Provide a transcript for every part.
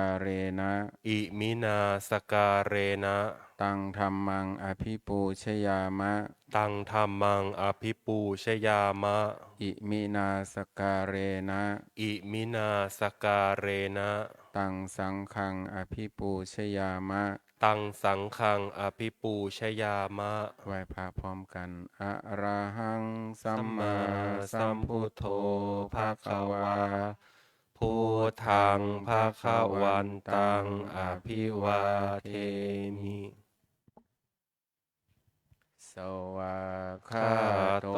อาเรนะอิมินาสการเรนะตังธัมมังอภิปูชยามะตังธัมมังอภิปูชยามะอิมินาสการเรนะอิมินาสการเรนะตังสังฆังอภิปูชยามะตังสังฆังอภิปูชยามะไหว้พระพร้อมกันอะระหังสัสัมมามมาสัสัมพุทโธมพุทโธภะภะคะคะวาวาพุพุททธังธังภะภะคะคะวันวันตังตังออภิภิวาวาเทเทมิ มิสวากขาข้าโตโต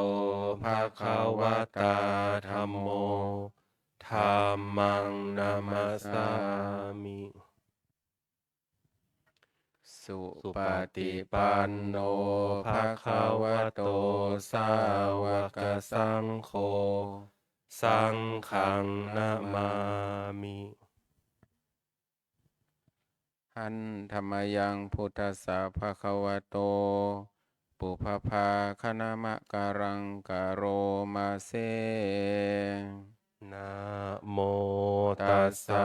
ภะภะคะคะววะตาตาธัมโมธัมโมธัธัมมมัมังงนานามัมาสสาสามิสุสุปปฏิฏิปัปันนโนโนภะภะคะคะวะวะโตโตสาสาววกกสัสังงโฆโฆสัสังงฆัฆังงนานามามามิ มิหันธรรมยังพุทธัสสะภะคะวะโตปุพพาคณมะการังกะโรมาเซนะโมตัตัสสสะ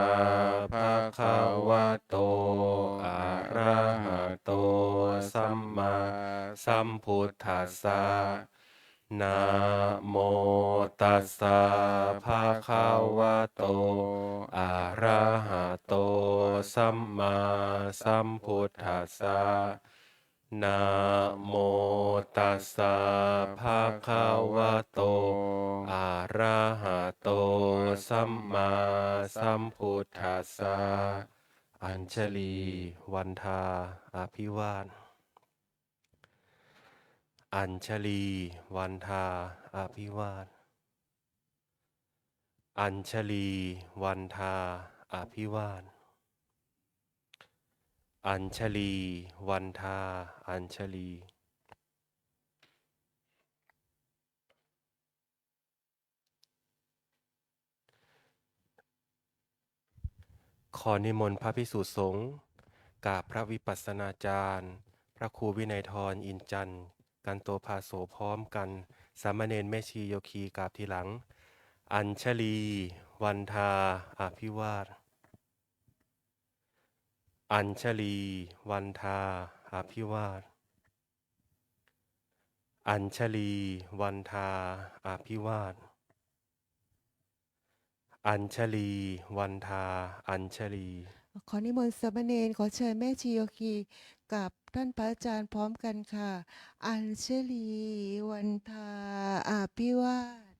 สะภะภะคะคะวะวะโตโตอะอะระระหะหะโตโตสัมสัมมามาสัสัมมพุทพุทธัธัสสะสสะนะนะโมโมตัตัสสสะสะภะภะคะคะวะวะโตโตอะอะระระหะหะโตโตสัสัมมมามาสัสัมพุมพุททธัสธัสสะสะนะนะโมโมตัตัสสสะสะภะภะคะคะวะวะโตโตอะระหะอะโตโตสัสัมมมามาสัสัมมพุพุททธัธัสสสะสะอัอัญญชชลีลีวันทาอภิวาทอัญชลีวันทาอภิวาทอัญชลีวันทาอภิวาทอัญชลีวันทาอัญชลีขอนิมนต์พระภิกษุสงฆ์กราบพระวิปัสสนาจารย์พระครูวินัยทรอินจันทร์กันโตภาโสพร้อมกันสามเณรแม่ชีโยคีกราบทีหลังอัญชลีวันทาอภิวาทอัญชลีวันทาอภิวาทอัญชลีวันทาอภิวาทอัญชลีวันทาอัญชลีขอนิมนต์สามเณรขอเชิญแม่ชีโยคีกับท่านพระอาจารย์พร้อมกันค่ะอัญชลีวันทาอาภิวาท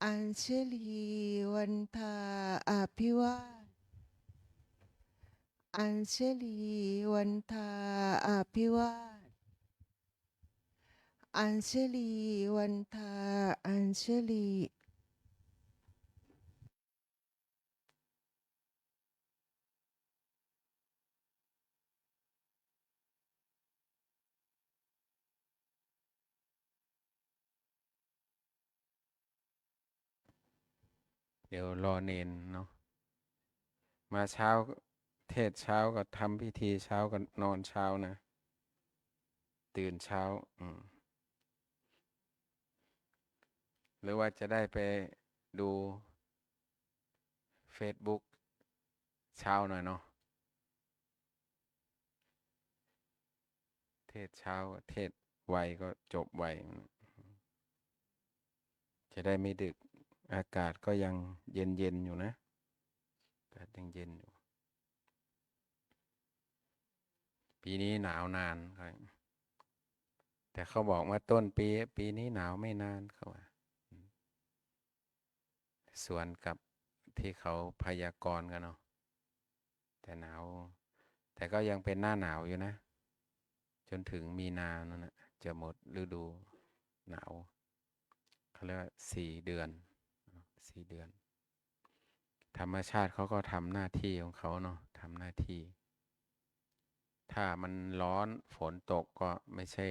อัญชลีวันทาอาภิวาทอัญชลีวันทาอาภิวาทอัญชลีวันทาอัญชลีเดี๋ยวรอเนนเนาะมาเช้าเทศเช้าก็ทำพิธีเช้าก็นอนเช้านะตื่นเช้าหรือว่าจะได้ไปดู Facebook เช้าหน่อยเนาะเทศเช้าเทศไวก็จบไวจะได้ไม่ดึกอากาศก็ยังเย็นเย็นอยู่นะอากาศยังเย็นอยู่ปีนี้หนาวนานครับแต่เขาบอกว่าต้นปีนี้หนาวไม่นานเขาว่าส่วนกับที่เขาพยากรณ์กันเนาะแต่หนาวแต่ก็ยังเป็นหน้าหนาวอยู่นะจนถึงมีนานั่นนะจะหมดฤดูหนาวเขาเรียกว่า4 เดือน4 เดือนธรรมชาติเขาก็ทำหน้าที่ของเขาเนาะทำหน้าที่ถ้ามันร้อนฝนตกก็ไม่ใช่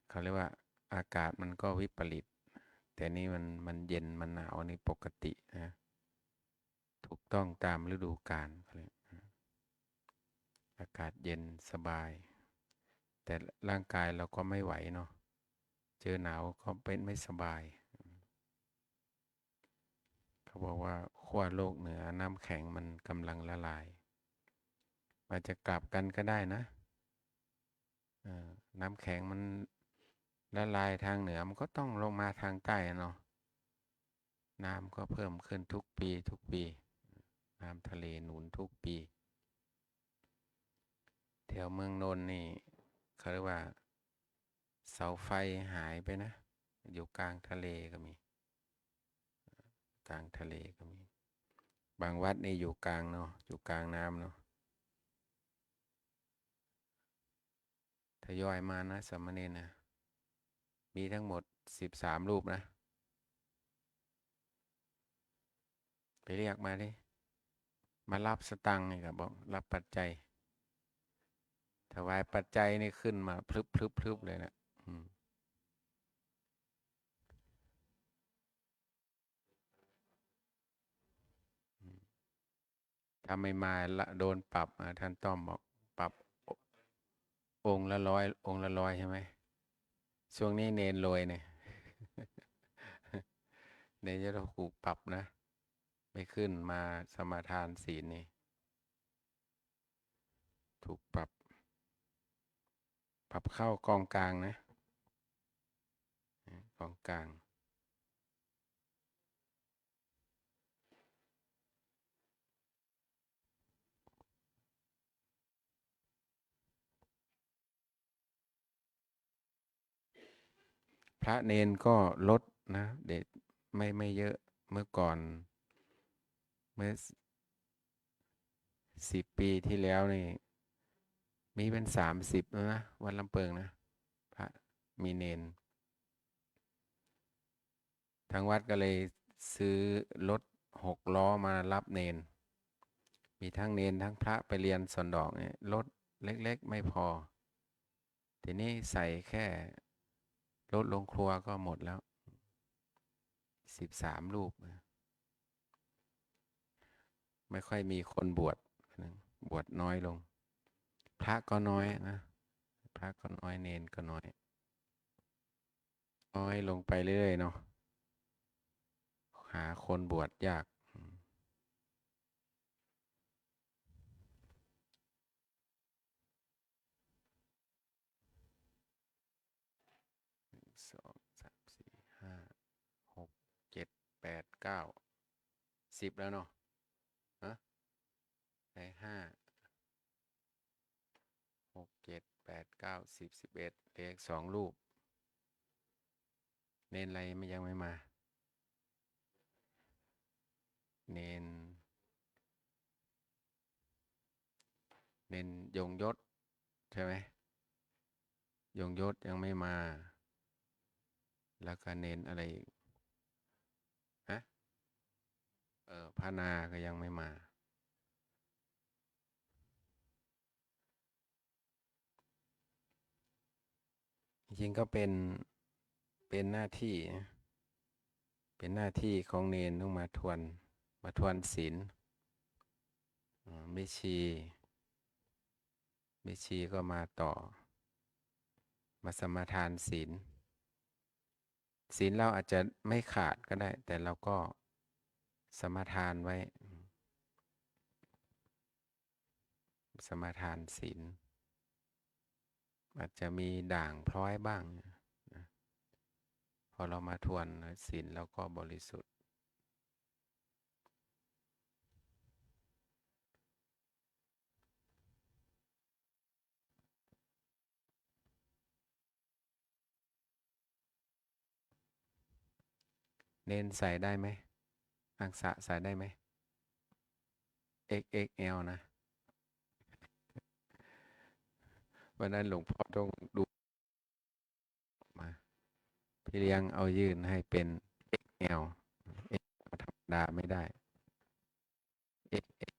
เขาเรียกว่าอากาศมันก็วิปริตแต่นี่มันเย็นมันหนาวนี่ปกตินะถูกต้องตามฤดูกาลเขาเรียกอากาศเย็นสบายแต่ร่างกายเราก็ไม่ไหวเนาะเจอหนาวก็เป็นไม่สบายเขาบอกว่าค ขั้วโลกเหนือน้ำแข็งมันกำลังละลายอาจจะกลับกันก็ได้นะน้ำแข็งมันละลายทางเหนือมันก็ต้องลงมาทางใต้เนาะน้ำก็เพิ่มขึ้นทุกปีทุกปีน้ำทะเลหนุนทุกปีแถวเมืองนนท์นี่เขาเรียกว่าเสาไฟหายไปนะอยู่กลางทะเลก็มีกลางทะเลก็มีบางวัดนี่อยู่กลางเนาะอยู่กลางน้ำเนาะทยอยมานะสามเณรนะมีทั้งหมด13 รูปนะไปเรียกมาดิมารับสตังค์นี่ครับบอกรับปัจจัยถวายปัจจัยนี่ขึ้นมาพลึบเลยนะถ้าไม่มาละโดนปรับท่านต้อมบอกปรับองค์ละ100ใช่ไหมช่วงนี้เนนรวยเนี่ย เนนจะถูกปรับนะไม่ขึ้นมาสมาทานศีลนี่ถูกปรับเข้ากองกลางนะกองกลางพระเนนก็ลดนะเด็ดไม่เยอะเมื่อก่อนเมื่อ10 ปีที่แล้วนี่มีเป็น30แล้วนะวัดลำเปิงนะพระมีเนนทางวัดก็เลยซื้อรถ6 ล้อมารับเนนมีทั้งเนนทั้งพระไปเรียนสอนดอกเนี่ยรถเล็กๆไม่พอทีนี้ใส่แค่รถลงครัวก็หมดแล้ว13 รูปไม่ค่อยมีคนบวชน้อยลงพระก็น้อยนะพระก็น้อยเนนก็น้อยลงไปเรื่อยๆเนาะหาคนบวชยาก2 3 4 5 6 7 8 9 10แล้วเนาะได้5 6 7 8 9 10 11เหลืออีก2 รูปเนนอะไรยังไม่มาเนนยงยศใช่ไหมยงยศยังไม่มาแล้วก็เนนอะไรฮะพานาก็ยังไม่มาจริงๆก็เป็นหน้าที่ของเนนต้องมาทวนศีลแม่ชีก็มาต่อมาสมาทานศีลเราอาจจะไม่ขาดก็ได้แต่เราก็สมาทานไว้สมาทานศีลอาจจะมีด่างพร้อยบ้างนะพอเรามาทวนศีลเราก็บริสุทธิ์เน้นใส่ได้ไหมอังสะใส่ได้ไหม XXL นะวันนั้นหลวงพ่อต้องดูมาพี่เลี้ยงเอายื่นให้เป็น XL ธรรมดาไม่ได้ XL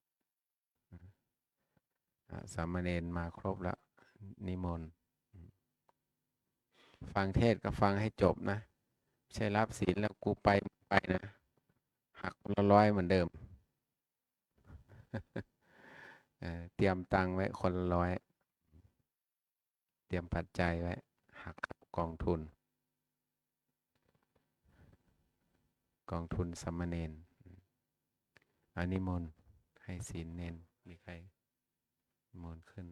สามเณรมาครบแล้วนิมนต์ฟังเทศก็ฟังให้จบนะใช่รับศีลแล้วกูไปนะหักคนละ100เหมือนเดิมเตรียมตังค์ไว้คนละ100เตรียมปัจจัยไว้หักกองทุนสามเณร นิมนต์ให้ศีลเน้นมีใครนิมนต์ขึ้น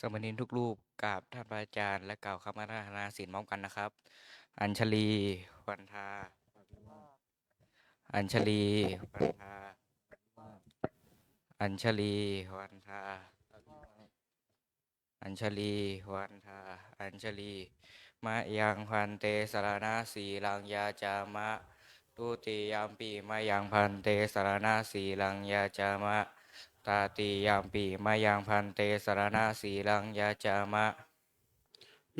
สามเณรทุกรูปกราบท่านพระอาจารย์และกล่าวคำอาราธนาศีลพร้อมกันนะครับ อัญชลีวันทาอัญชลีวันทาอัญชลีวันทาอัญชลีวันทาอัญชลีมะยังพันเตสรณะสีลังยาจามะทุติยามปีมะยังพันเตสรณะสีลังยาจามะตาติยามปีมะยังพันเตสรณะสีลังยาจามะ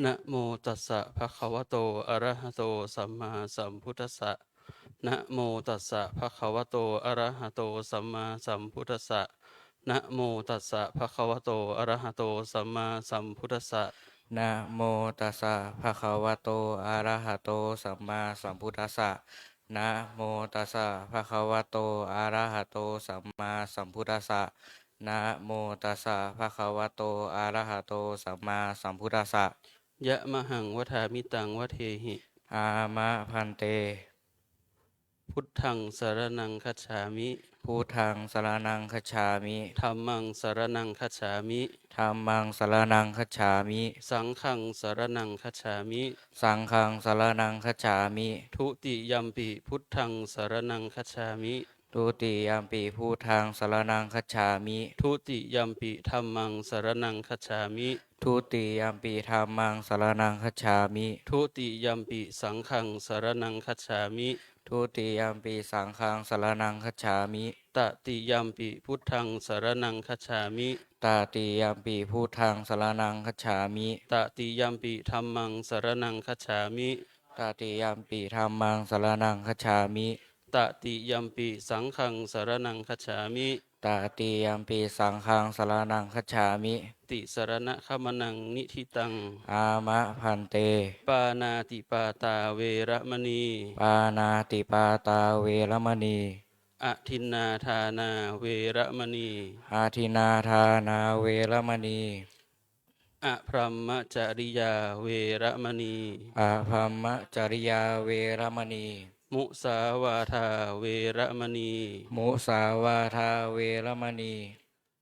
นะโมตัสสะภะคะวะโตอะระหะโตสัมมาสัมพุทธัสสะนะโมตัสสะภะคะวะโตอะระหะโตสัมมาสัมพุทธัสสะนะโมตัสสะภะคะวะโตอะระหะโตสัมมาสัมพุทธัสสะ นะโมตัสสะภะคะวะโตอะระหะโตสัมมาสัมพุทธัสสะนะโมตัสสะภะคะวะโตอะระหะโตสัมมาสัมพุทธัสสะนะโมตัสสะภะคะวะโตอะระหะโตสัมมาสัมพุทธัสสะ ยะมหังวทามิตังวเทหิ อามะพันเต พุทธังสารนังคัจฉามิ พุทธังสรณังคัจฉามิ ธัมมังสารนังคัจฉามิ ธัมมังสรณังคัจฉามิ สังฆังสารนังคัจฉามิ สังฆังสรณังคัจฉามิ ทุติยัมปิพุทธังสารนังคัจฉามิ ทุติยามปีพุทธังสรณังคัจฉามิ ทุติยัมปิธัมมังสารนังคัจฉามิ ทุติยามปีธัมมังสรณังคัจฉามิ ทุติยัมปิสังฆังสารนังคัจฉามิ ทุติยามปีสังฆังสรณังคัจฉามิ ตติยัมปิพุทธังสารนังคัจฉามิ ตาติยามปีพุทธังสรณังคัจฉามิ ตติยัมปิธัมมังสารนังคัจฉามิ ตาติยามปีธัมมังสรณังคัจฉามิ ตติยัมปิสังฆังสารนังคัจฉามิ ตาติยามปีสังฆังสรณังคัจฉามิ ติสรณะขมนังนิธิตัง อามะพันเต ปานาติปาตาเวระมณี ปานาติปาตาเวรมณี อทินนาทานาเวระมณี อาทินาทานาเวรมณี อพรหมจริยาเวระมณี อาภัมมจริยาเวรมณี มุสาวาทาเวระมณี มุสาวาทาเวรมณี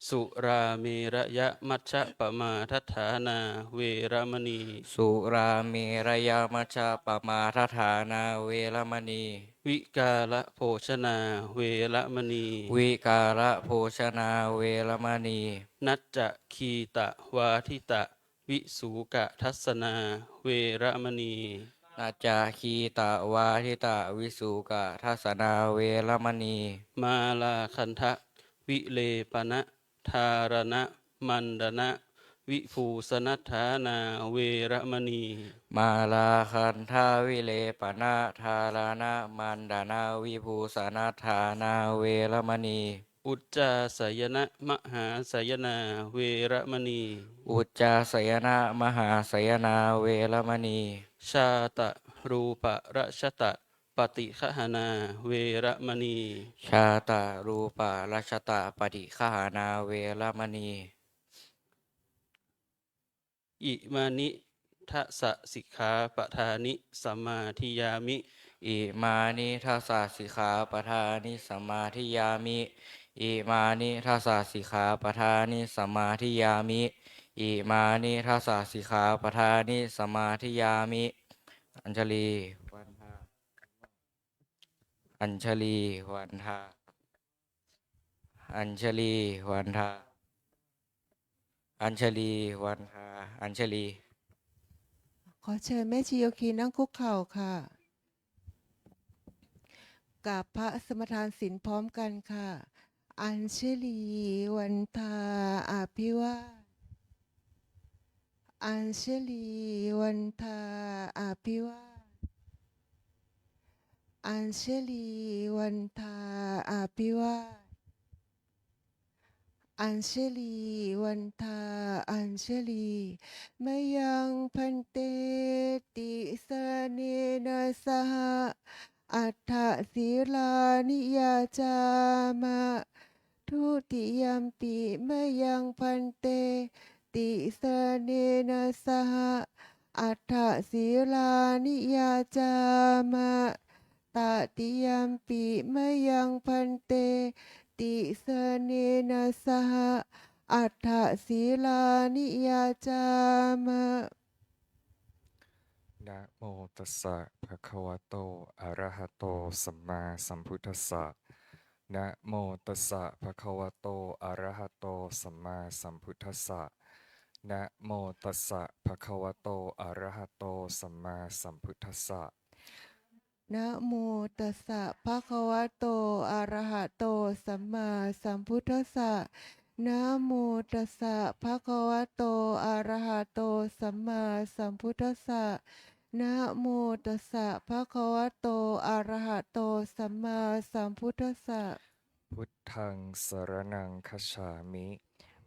สุราเมระยะมัชฌะปมาทัฏฐานาเวระมณี สุราเมรยามัชฌะปมาทฐานาเวรมณี วิกาละโภชนาเวระมณี วิการะโภชนาเวรมณี นัจจะคีตะวาทิตะ วิสูกะทัศนาเวระมณี นาจาคีตะวาทิตะวิสุกะทัสนาเวรมณี มาลาคันทะวิเลปนะทารณะมันดนะวิภูสนัฏฐานาเวระมณี มาลาคันทาวิเลปนะทารานะมันดานาวิภูสนัฏฐานาเวรมณี อุจจาสยนะมหาสยนาเวระมณี อุจจาสยนะมหาสยนาเวรมณี ชาตะรูปะระชตะปฏิฆหนาเวระมณี ชาตารูปารัชตะปฏิฆานาเวรมณี อิมานิทัสสะสิกขาปทานิสัมมาทิยามิ อิมานิทัสสะสิกขาปทานิสัมมาทิยามิ อิมานิทัสสะสิกขาปทานิสัมมาทิยามิ อิมานิทัสสะสิกขาปทานิสัมมาทิยามิ อัญชลีวันทาอัญชลีวันทาอัญชลีวันทาอัญชลีวันทาอัญชลี ขอเชิญแม่ชีโยคีนั่งคุกเข่าค่ะกราบพระสมทานศีลพร้อมกันค่ะ อัญชลีวันทาอภิวาทอัญชลีวันทาอภิวาทอัญชลีวันทาอภิวาทอัญชลีวันทาอัญชลีมยังพันเตติสรเนนะสหอัฏฐศีลานิยาจามะทุติยัมปิมยังพันเตติสรเนนะสหอัฏฐศีลานิยาจามะตติยัมปิมยังพันเตติสรเนนะสหอัฏฐศีลานิยาจามะ นะโมตัสสะภะคะวะโตอะระหะโตสัมมาสัมพุทธัสสะนะโมตัสสะภะคะวะโตอะระหะโตสัมมาสัมพุทธัสสะนะโมตัสสะภะคะวะโตอะระหะโตสัมมาสัมพุทธัสสะ นะโมตัสสะภะคะวะโตอะระหะโตสัมมาสัมพุทธัสสะนะโมตัสสะภะคะวะโตอะระหะโตสัมมาสัมพุทธัสสะนะโมตัสสะภะคะวะโตอะระหะโตสัมมาสัมพุทธัสสะ พุทธังสรณังคัจฉามิ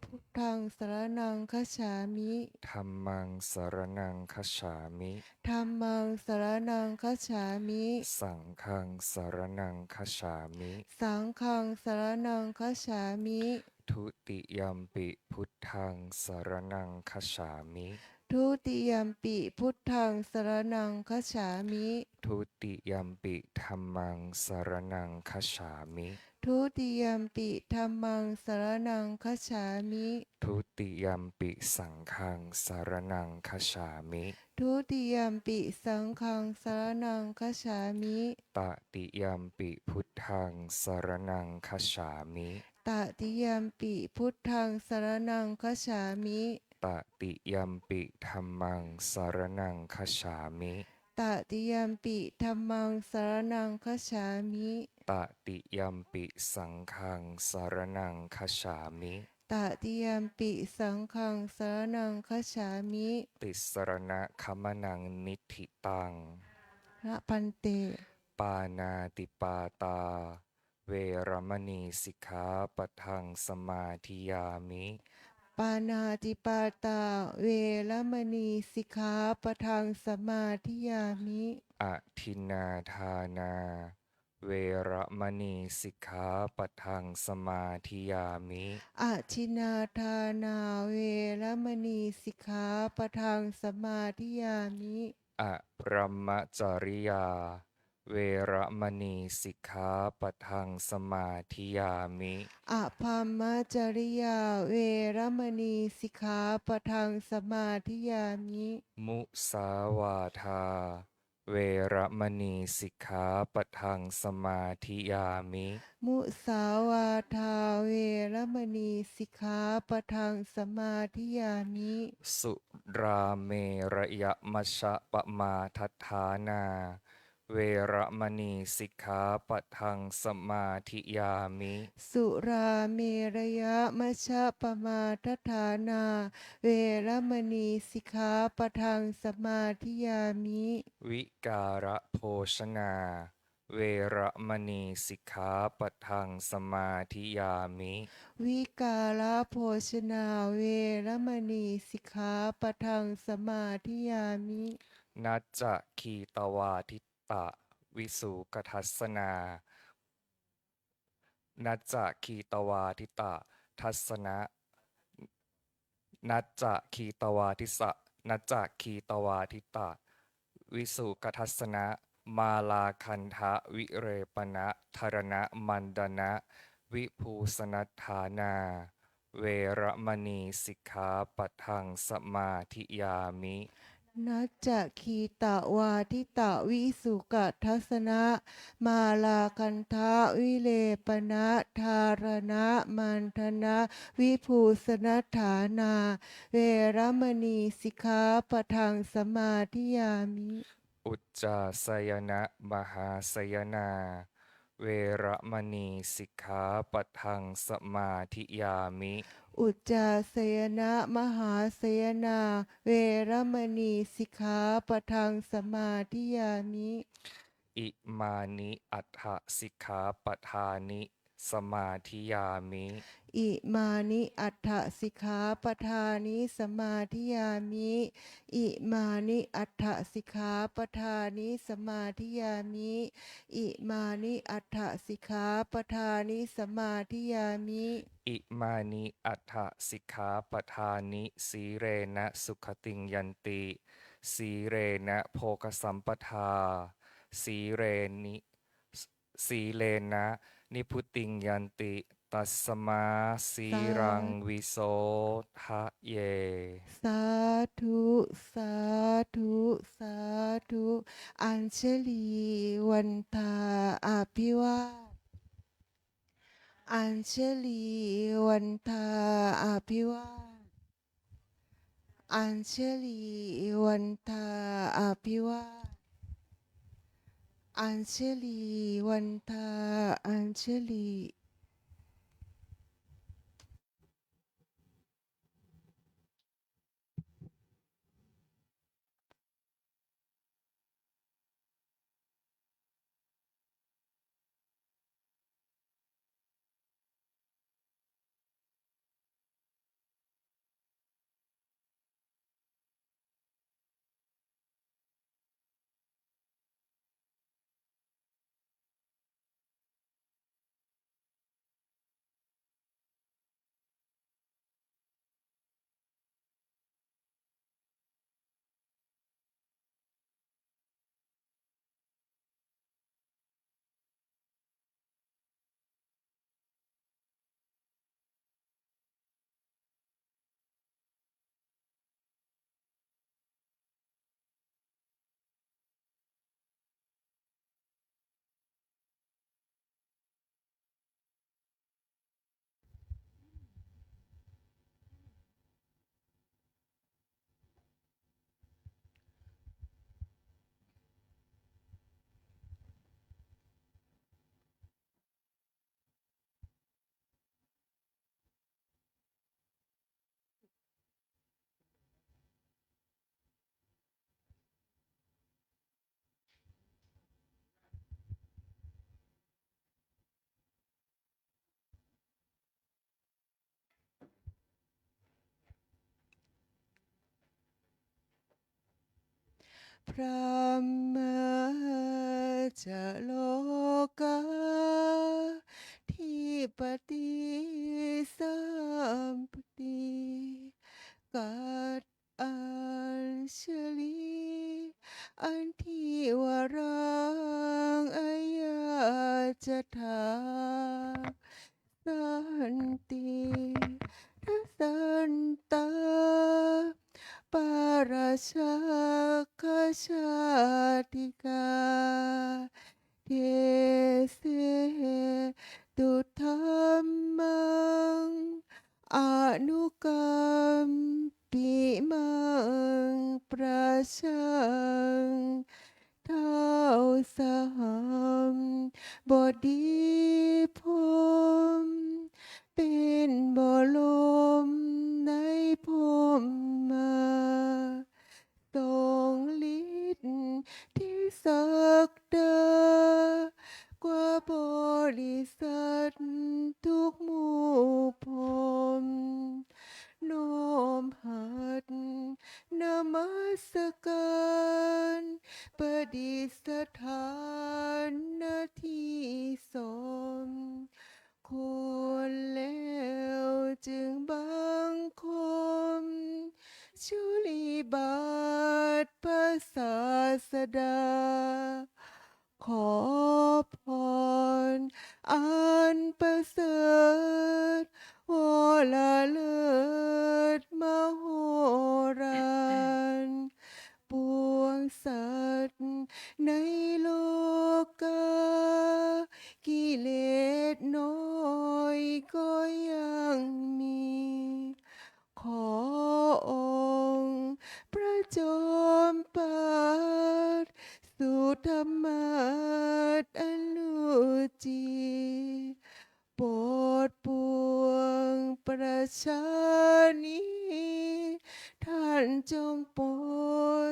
พุทธังสรณังคัจฉามิ ธัมมังสรณังคัจฉามิ ธัมมังสรณังคัจฉามิ สังฆังสรณังคัจฉามิ สังฆังสรณังคัจฉามิ ทุติยัมปิพุทธังสรณังคัจฉามิ ทุติยัมปิพุทธังสรณังคัจฉามิ ทุติยัมปิธัมมังสรณังคัจฉามิ ทุติยัมปิธัมมังสรณังคัจฉามิ ทุติยัมปิสังฆังสรณังคัจฉามิ ทุติยัมปิสังฆังสรณังคัจฉามิ ตติยัมปิพุทธังสรณังคัจฉามิ ตติยัมปิพุทธังสรณังคัจฉามิ ตติยัมปิธัมมังสรณังคัจฉามิ ตติยัมปิธัมมังสรณังคัจฉามิ ตติยัมปิสังฆังสรณังคัจฉามิ ตติยัมปิสังฆังสรณังคัจฉามิ ติสรณะคัมนังนิธิตัง นะพันเต ปานาติปาตา เวรมณีสิกขาปะทังสมาธิยามิ ปานาติปาตาเวรมณีสิกขาปะทังสมาธิยามิ อทินนาทานา เวรมณีสิกขาปะทังสมาธิยามิ อทินาทานาเวรมณีสิกขาปะทังสมาธิยามิ อะพรหมจริยา เวรมณีสิกขาปะทังสมาธิยามิ อภามมจริยาเวรมณีสิกขาปะทังสมาธิยามิ มุสาวาทา เวรมณีสิกขาปะทังสมาธิยามิ มุสาวาทาเวรมณีสิกขาปะทังสมาธิยามิ สุราเมระยะมัชฌะปมาทัฏฐานา เวรมณีสิกขาปะทังสมาธิยามิ สุราเมรยะมัชฌะปมาทฐานา เวรมณีสิกขาปะทังสมาธิยามิ วิการะโภชนา เวรมณีสิกขาปะทังสมาธิยามิ วิกาลโภชนาเวรมณีสิกขาปะทังสมาธิยามิ นัจจะคีตวาทิตะ วิสุกทัสสนา นัจจะคีตวาทิตะ ทัสสนะ นัจจะคีตวาทิสะ นัจจะคีตวาทิตะ วิสุกทัสสนะ มาลาคันทะวิเรปนะธรณะมันดนะ วิภูสนัฏฐานา เวรมณีสิกขาปะทังสมาธิยามิ นัจจะคีตวาทิตะวิสุกทัสนะ มาลาคันทะวิเลปนะธารณะมันทนะวิภูสนัฏฐานา เวรมณีสิกขาปะทังสมาธิยามิ อุจจาสยนะมหาสยนา เว เวระมณีสิกขาปะทังสมาธิยามิ อุจจาสยนะมหาสยนาเวรมณีสิกขาปะทังสมาธิยามิ อิมานิอัฏฐสิกขาปทานิสมาธิยามิ อิมานิอัฏฐสิกขาปทานิสมาธิยามิ อิมานิอัฏฐสิกขาปทานิสมาธิยามิ อิมานิอัฏฐสิกขาปทานิสมาธิยามิ อิมานิอัฏฐสิกขาปทานิสีเรนะสุขติงยันติสีเรนะโภคสัมปทาสีเรนิสีเลนะนิพุติงยันติตัสสมาสีรังวิโสทะเย สาธุสาธุสาธุอัญชลีวันทาอภิวาทอัญชลีวันทาอภิวาทอัญชลีวันทาอภิวาทอัญชลีวันทาอัญชลี พระมจะโลกาที่ปฏิสัมปติกัดอัญชลีอันที่วรังอายาจะทาสันติทัสสันตา ปาราชาคชาติกาเทเสตุธรรมังอนุกรรมปิมังประชังเท้าสหัมบดีพมเป็นบรมในพมมา ทรงฤทธิ์ที่ศักดากว่าบริษัททุกหมู่พรมน้อมหัดนมัสการประดิษฐานหน้าที่สมควรแล้วจึงบังคม ชุลีบาทพระศาสดา ขอพรอันประเสริฐวลาเลิศมโหฬารปวงสัตว์ในโลกากิเลสน้อยก็ยังมี ขอองค์พระจอมปัดสุธรรมาตอนุจี ประชานี้ท่านจงโปร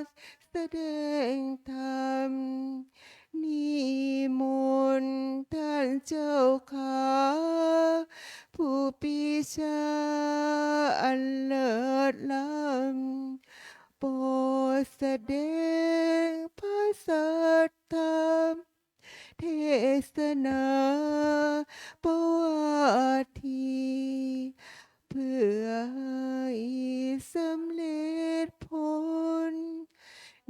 ดแสดงธรรมนิมนต์ท่านเจ้าขาผู้ปีชาอันเลิศล้ำโปรดแสดงพระสัทธรรมเทศนาประวัติเพื่อให้สำเร็จผล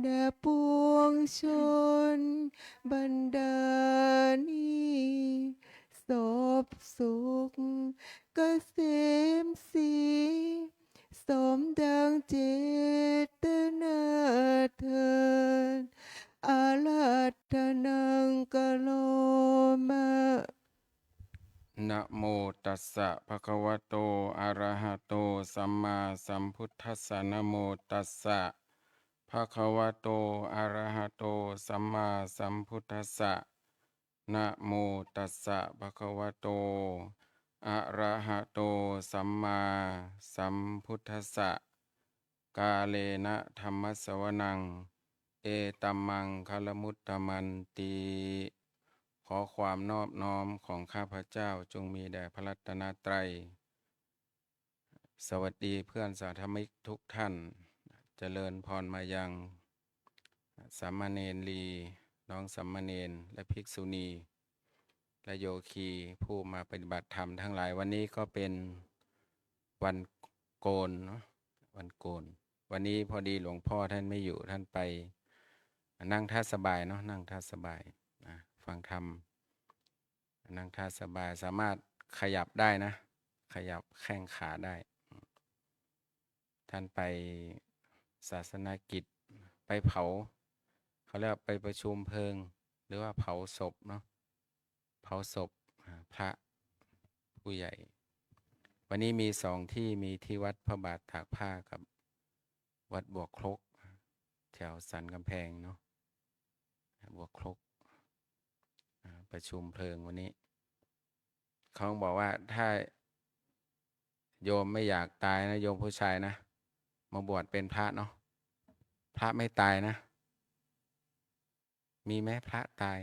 แด่ปวงชนบรรดานี้สบสุขเกษมศรีสมดังเจตนาเถิดอาราธนังกะโลมะ นะโมตัสสะภะคะวะโตอะระหะโตสัมมาสัมพุทธัสสะนะโมตัสสะภะคะวะโตอะระหะโตสัมมาสัมพุทธัสสะนะโมตัสสะภะคะวะโตอะระหะโตสัมมาสัมพุทธัสสะกาเลนะธัมมัสสวนังเอตัมมังคลมุตตมันติขอความนอบน้อมของข้าพเจ้าจงมีแด่พระรัตนตรัยสวัสดีเพื่อนสาธมิกทุกท่านเจริญพรมายังสามเณรลีน้องสามเณรและภิกษุณีและโยคีผู้มาปฏิบัติธรรมทั้งหลายวันนี้ก็เป็นวันโกนเนาะวันโกนวันนี้พอดีหลวงพ่อท่านไม่อยู่ท่านไปนั่งท่าสบายเนาะนั่งท่าสบายนะฟังธรรมนั่งท่าสบายสามารถขยับได้นะขยับแข้งขาได้ท่านไปศาสนกิจไปเผาเขาเรียกไปประชุมเพลิงหรือว่าเผาศพเนาะเผาศพพระผู้ใหญ่วันนี้มีสองที่มีที่วัดพระบาทตากผ้ากับวัดบวกครกแถวสันกำแพงเนาะบวกครกประชุมเพลิงวันนี้เขาบอกว่าถ้าโยมไม่อยากตายนะโยมผู้ชายนะมาบวชเป็นพระเนาะพระไม่ตายนะมีไหมพระตาย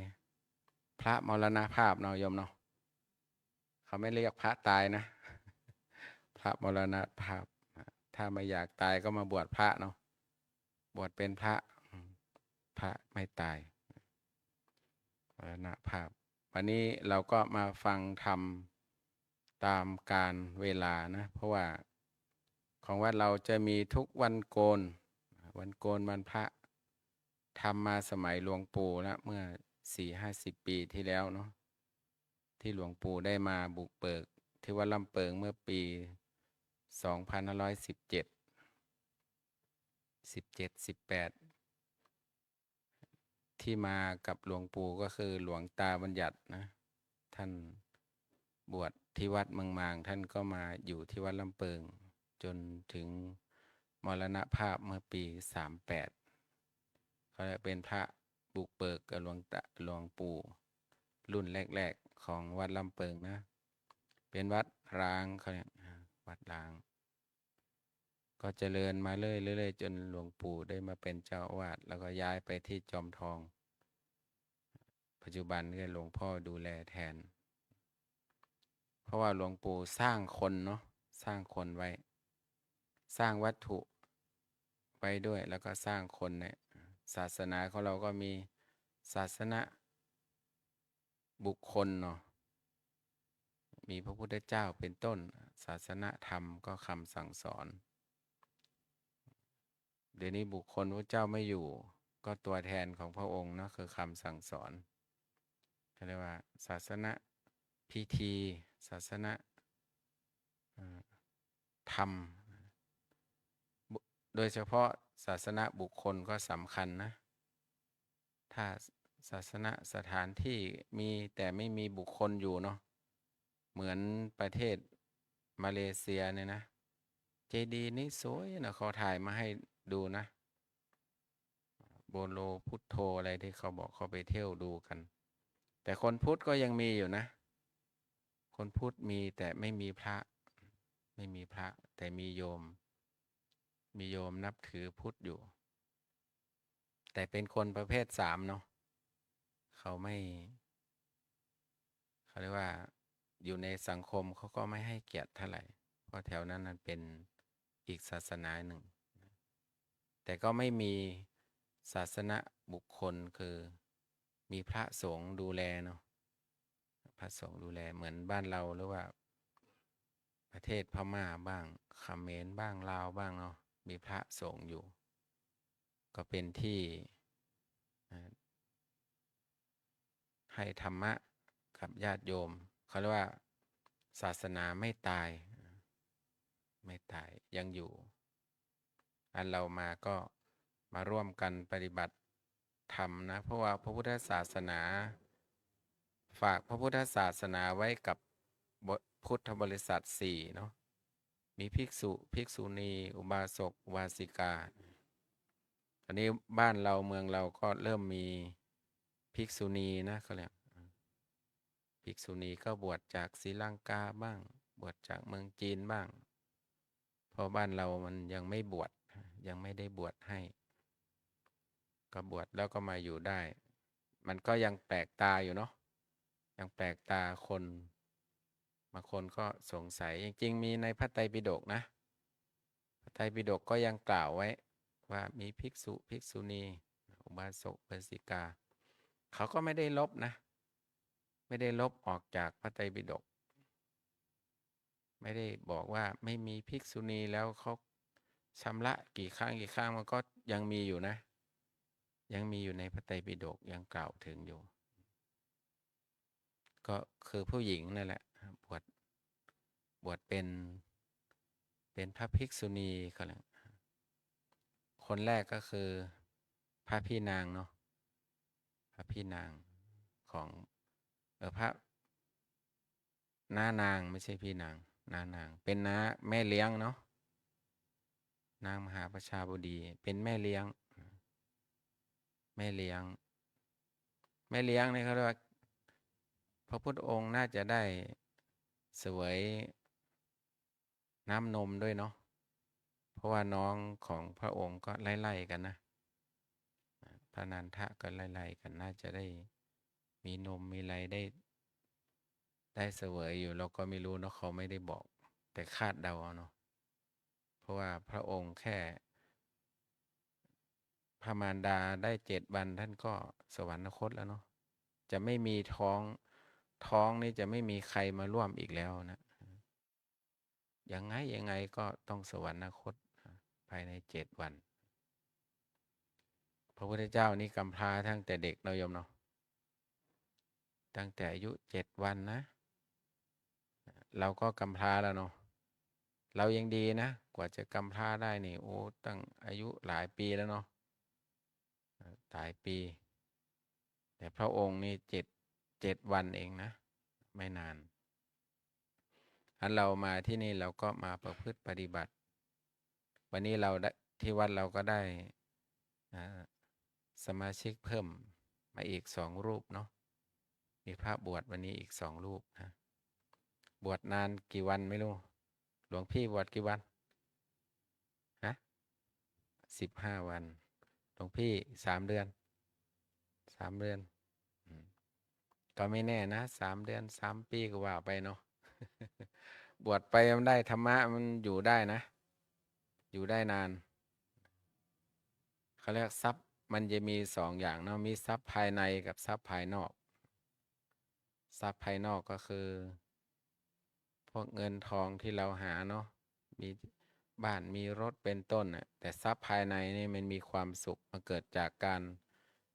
พระมรณภาพเนาะโยมเนาะเขาไม่เรียกพระตายนะพระมรณภาพถ้าไม่อยากตายก็มาบวชพระเนาะบวชเป็นพระพระไม่ตายมรณภาพวันนี้เราก็มาฟังธรรมตามการเวลานะเพราะว่าของวัดเราจะมีทุกวันโกนวันโกนวันพระทำมาสมัยหลวงปู่แล้วเมื่อ 4-50 ปีที่แล้วเนาะที่หลวงปู่ได้มาบุกเบิกที่วัดลำเปิงเมื่อปี 2517 18ที่มากับหลวงปู่ก็คือหลวงตาบัญญัตินะท่านบวชที่วัดเมืองมางท่านก็มาอยู่ที่วัดลำเปิงจนถึงมรณภาพเมื่อปี 38เขาจะเป็นพระบุกเบิกกับหลวงปู่รุ่นแรกๆของวัดลำเปิงนะเป็นวัดร้างเขาเนี่ยวัดร้างก็เจริญมาเรื่อยๆจนหลวงปู่ได้มาเป็นเจ้าอาวาสแล้วก็ย้ายไปที่จอมทองปัจจุบันก็หลวงพ่อดูแลแทนเพราะว่าหลวงปู่สร้างคนเนาะสร้างคนไว้สร้างวัตถุไว้ด้วยแล้วก็สร้างคนเนี่ยศาสนาของเราก็มีศาสนาบุคคลเนาะมีพระพุทธเจ้าเป็นต้นศาสนาธรรมก็คำสั่งสอนเดี๋ยวนี้บุคคลพระเจ้าไม่อยู่ก็ตัวแทนของพระองค์นะคือคำสั่งสอนเขาเรียกว่าศาสนาพิธีศาสนาธรรมโดยเฉพาะศาสนาบุคคลก็สำคัญนะถ้าศาสนาสถานที่มีแต่ไม่มีบุคคลอยู่เนาะเหมือนประเทศมาเลเซียเนี่ยนะเจดีย์นี้สวยนะเขาถ่ายมาให้ดูนะโบโลพุทโธอะไรที่เขาบอกเขาไปเที่ยวดูกันแต่คนพุทธก็ยังมีอยู่นะคนพุทธมีแต่ไม่มีพระ ไม่มีพระ แต่มีโยมนับถือพุทธอยู่ แต่เป็นคนประเภท3เนาะเขาเรียกว่าอยู่ในสังคมเขาก็ไม่ให้เกียรติเท่าไหร่ เพราะแถวนั้นมันเป็นอีกศาสนาหนึ่ง แต่ก็ไม่มีศาสนบุคคลคือมีพระสงฆ์ดูแลเนาะพระสงฆ์ดูแลเหมือนบ้านเราหรือว่าประเทศพม่าบ้างเขมรบ้างลาวบ้างเนาะมีพระสงฆ์อยู่ ก็เป็นที่ให้ธรรมะกับญาติโยมเขาเรียกว่าศาสนาไม่ตายยังอยู่ อันเรามาก็มาร่วมกันปฏิบัติธรรมนะเพราะว่าพระพุทธศาสนาฝากพระพุทธศาสนาไว้กับพุทธบริษัท4เนาะมีภิกษุภิกษุณีอุบาสกอุบาสิกาตอนนี้บ้านเราเมืองเราก็เริ่มมีภิกษุณีนะเขาเรียกภิกษุณีก็บวชจากศรีลังกาบ้างบวชจากเมืองจีนบ้างเพราะบ้านเรามันยังไม่บวชยังไม่ได้บวชให้ก็บวชแล้วก็มาอยู่ได้มันก็ยังแปลกตาอยู่เนาะยังแปลกตาคนบางคนก็สงสัยจริงๆมีในพระไตรปิฎกนะพระไตรปิฎกก็ยังกล่าวไว้ว่ามีภิกษุภิกษุณีอุบาสกอุบาสิกาเขาก็ไม่ได้ลบนะไม่ได้ลบออกจากพระไตรปิฎกไม่ได้บอกว่าไม่มีภิกษุณีแล้วเขาชำระกี่ครั้งมันก็ยังมีอยู่นะยังมีอยู่ในพระไตรปิฎกยังกล่าวถึงอยู่ก็คือผู้หญิงนั่นแหละบวชเป็นพระภิกษุณีก็แล้วคนแรกก็คือพระพี่นางเนาะพระพี่นางของพระน้านางไม่ใช่พี่นางน้านางเป็นน้าแม่เลี้ยงเนาะนางมหาประชาบดีเป็นแม่เลี้ยงนี่เขาเรียกว่าพระพุทธองค์น่าจะได้เสวยน้ำนมด้วยเนาะเพราะว่าน้องของพระองค์ก็ไล่ๆกันนะพระนันทะก็ไล่ๆกันน่าจะได้มีนมมีอะไรได้เสวยอยู่เราก็ไม่รู้เนาะเขาไม่ได้บอกแต่คาดเดาเอาเนาะเพราะว่าพระองค์แค่พระมารดาได้7 วันท่านก็สวรรคตแล้วเนาะจะไม่มีท้องนี่จะไม่มีใครมาร่วมอีกแล้วนะยังไงก็ต้องสวรรคตภายใน7 วันพระพุทธเจ้านี่กำพร้าตั้งแต่เด็กเราโยมเนาะตั้งแต่อายุ7 วันนะเราก็กำพร้าแล้วเนาะเรายังดีนะกว่าจะกำพร้าได้นี่โอ้ตั้งอายุหลายปีแล้วเนาะหลายปีแต่พระองค์นี่7 วันเองนะไม่นานอันเรามาที่นี่เราก็มาประพฤติปฏิบัติวันนี้เราที่วัดเราก็ได้สมาชิกเพิ่มมาอีก2 รูปเนาะมีพระบวชวันนี้อีก2 รูปนะบวชนานกี่วันไม่รู้หลวงพี่บวชกี่วันฮะ15 วันหลวงพี่3 เดือนก็ไม่แน่นะ3 เดือน3 ปีก็ว่าไปเนาะ บวชไปมันได้ธรรมะมันอยู่ได้นะอยู่ได้นานเขาเรียกทรัพย์มันจะมี2 อย่างเนาะมีทรัพย์ภายในกับทรัพย์ภายนอกทรัพย์ภายนอกก็คือพวกเงินทองที่เราหาเนาะมีบ้านมีรถเป็นต้นน่ะแต่ทรัพย์ภายในนี่มันมีความสุขมันเกิดจากการ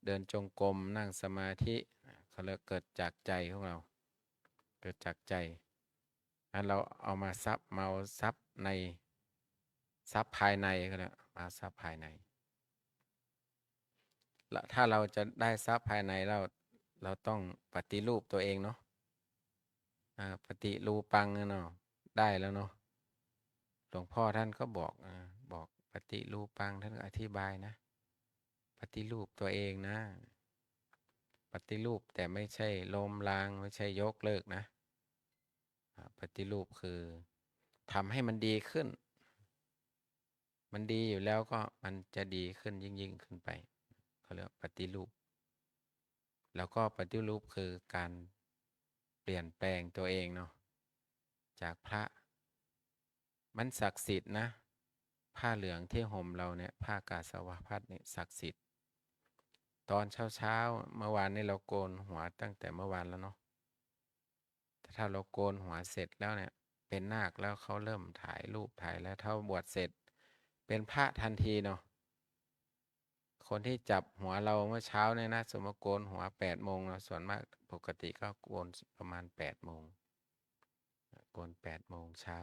เดินจงกรมนั่งสมาธิเขาเรียกเกิดจากใจของเราเกิดจากใจอันเราเอามาทรัพย์ในทรัพย์ภายในก็แล้วมาทรัพย์ภายในแล้วถ้าเราจะได้ทรัพย์ภายในเราต้องปฏิรูปตัวเองเนาะปฏิรูปังเนาะได้แล้วเนาะหลวงพ่อท่านก็บอกปฏิรูปังท่านก็อธิบายนะปฏิรูปตัวเองนะปฏิรูปแต่ไม่ใช่ล้มล้างไม่ใช่ยกเลิกนะปฏิรูปคือ ทำให้มันดีขึ้น มันดีอยู่แล้วก็มันจะดีขึ้นยิ่งขึ้นไปเขาเรียกว่าปฏิรูปแล้วก็ปฏิรูปคือการเปลี่ยนแปลงตัวเองเนาะจากพระมันศักดิ์สิทธิ์นะผ้าเหลืองที่ห่มเราเนี่ยผ้ากาสาวพัสเนี่ยศักดิ์สิทธิ์ตอนเช้าเมื่อวานนี้เราโกนหัวตั้งแต่เมื่อวานแล้วเนาะแต่ถ้าเราโกนหัวเสร็จแล้วเนี่ยเป็นนาคแล้วเขาเริ่มถ่ายรูปถ่ายแล้วถ้าบวชเสร็จเป็นพระทันทีเนาะคนที่จับหัวเราเมื่อเช้าเนี่ยนะสมมติโกนหัว8 โมงเนาะส่วนมากปกติก็โกนประมาณ8 โมงโกน8 โมงเช้า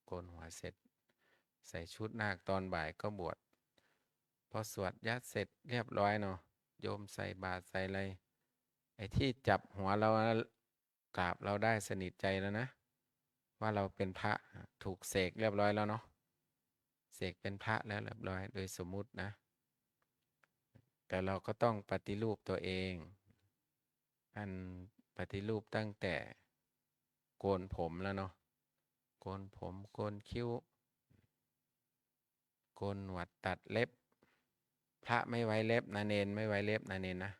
โกนหัวเสร็จใส่ชุดนาคตอนบ่ายก็บวชพอสวดยัดเสร็จเรียบร้อยเนาะโยมใส่บาตรใส่อะไรไอ้ที่จับหัวเรากราบเราได้สนิทใจแล้วนะว่าเราเป็นพระถูกเสกเรียบร้อยแล้วเนาะเสกเป็นพระแล้วเรียบร้อยโดยสมมุตินะแต่เราก็ต้องปฏิรูปตัวเองอันปฏิรูปตั้งแต่โกนผมแล้วเนาะโกนผมโกนคิ้วโกนหนวดตัดเล็บพระไม่ไว้เล็บนะเนนไม่ไว้เล็บนะเนนนะ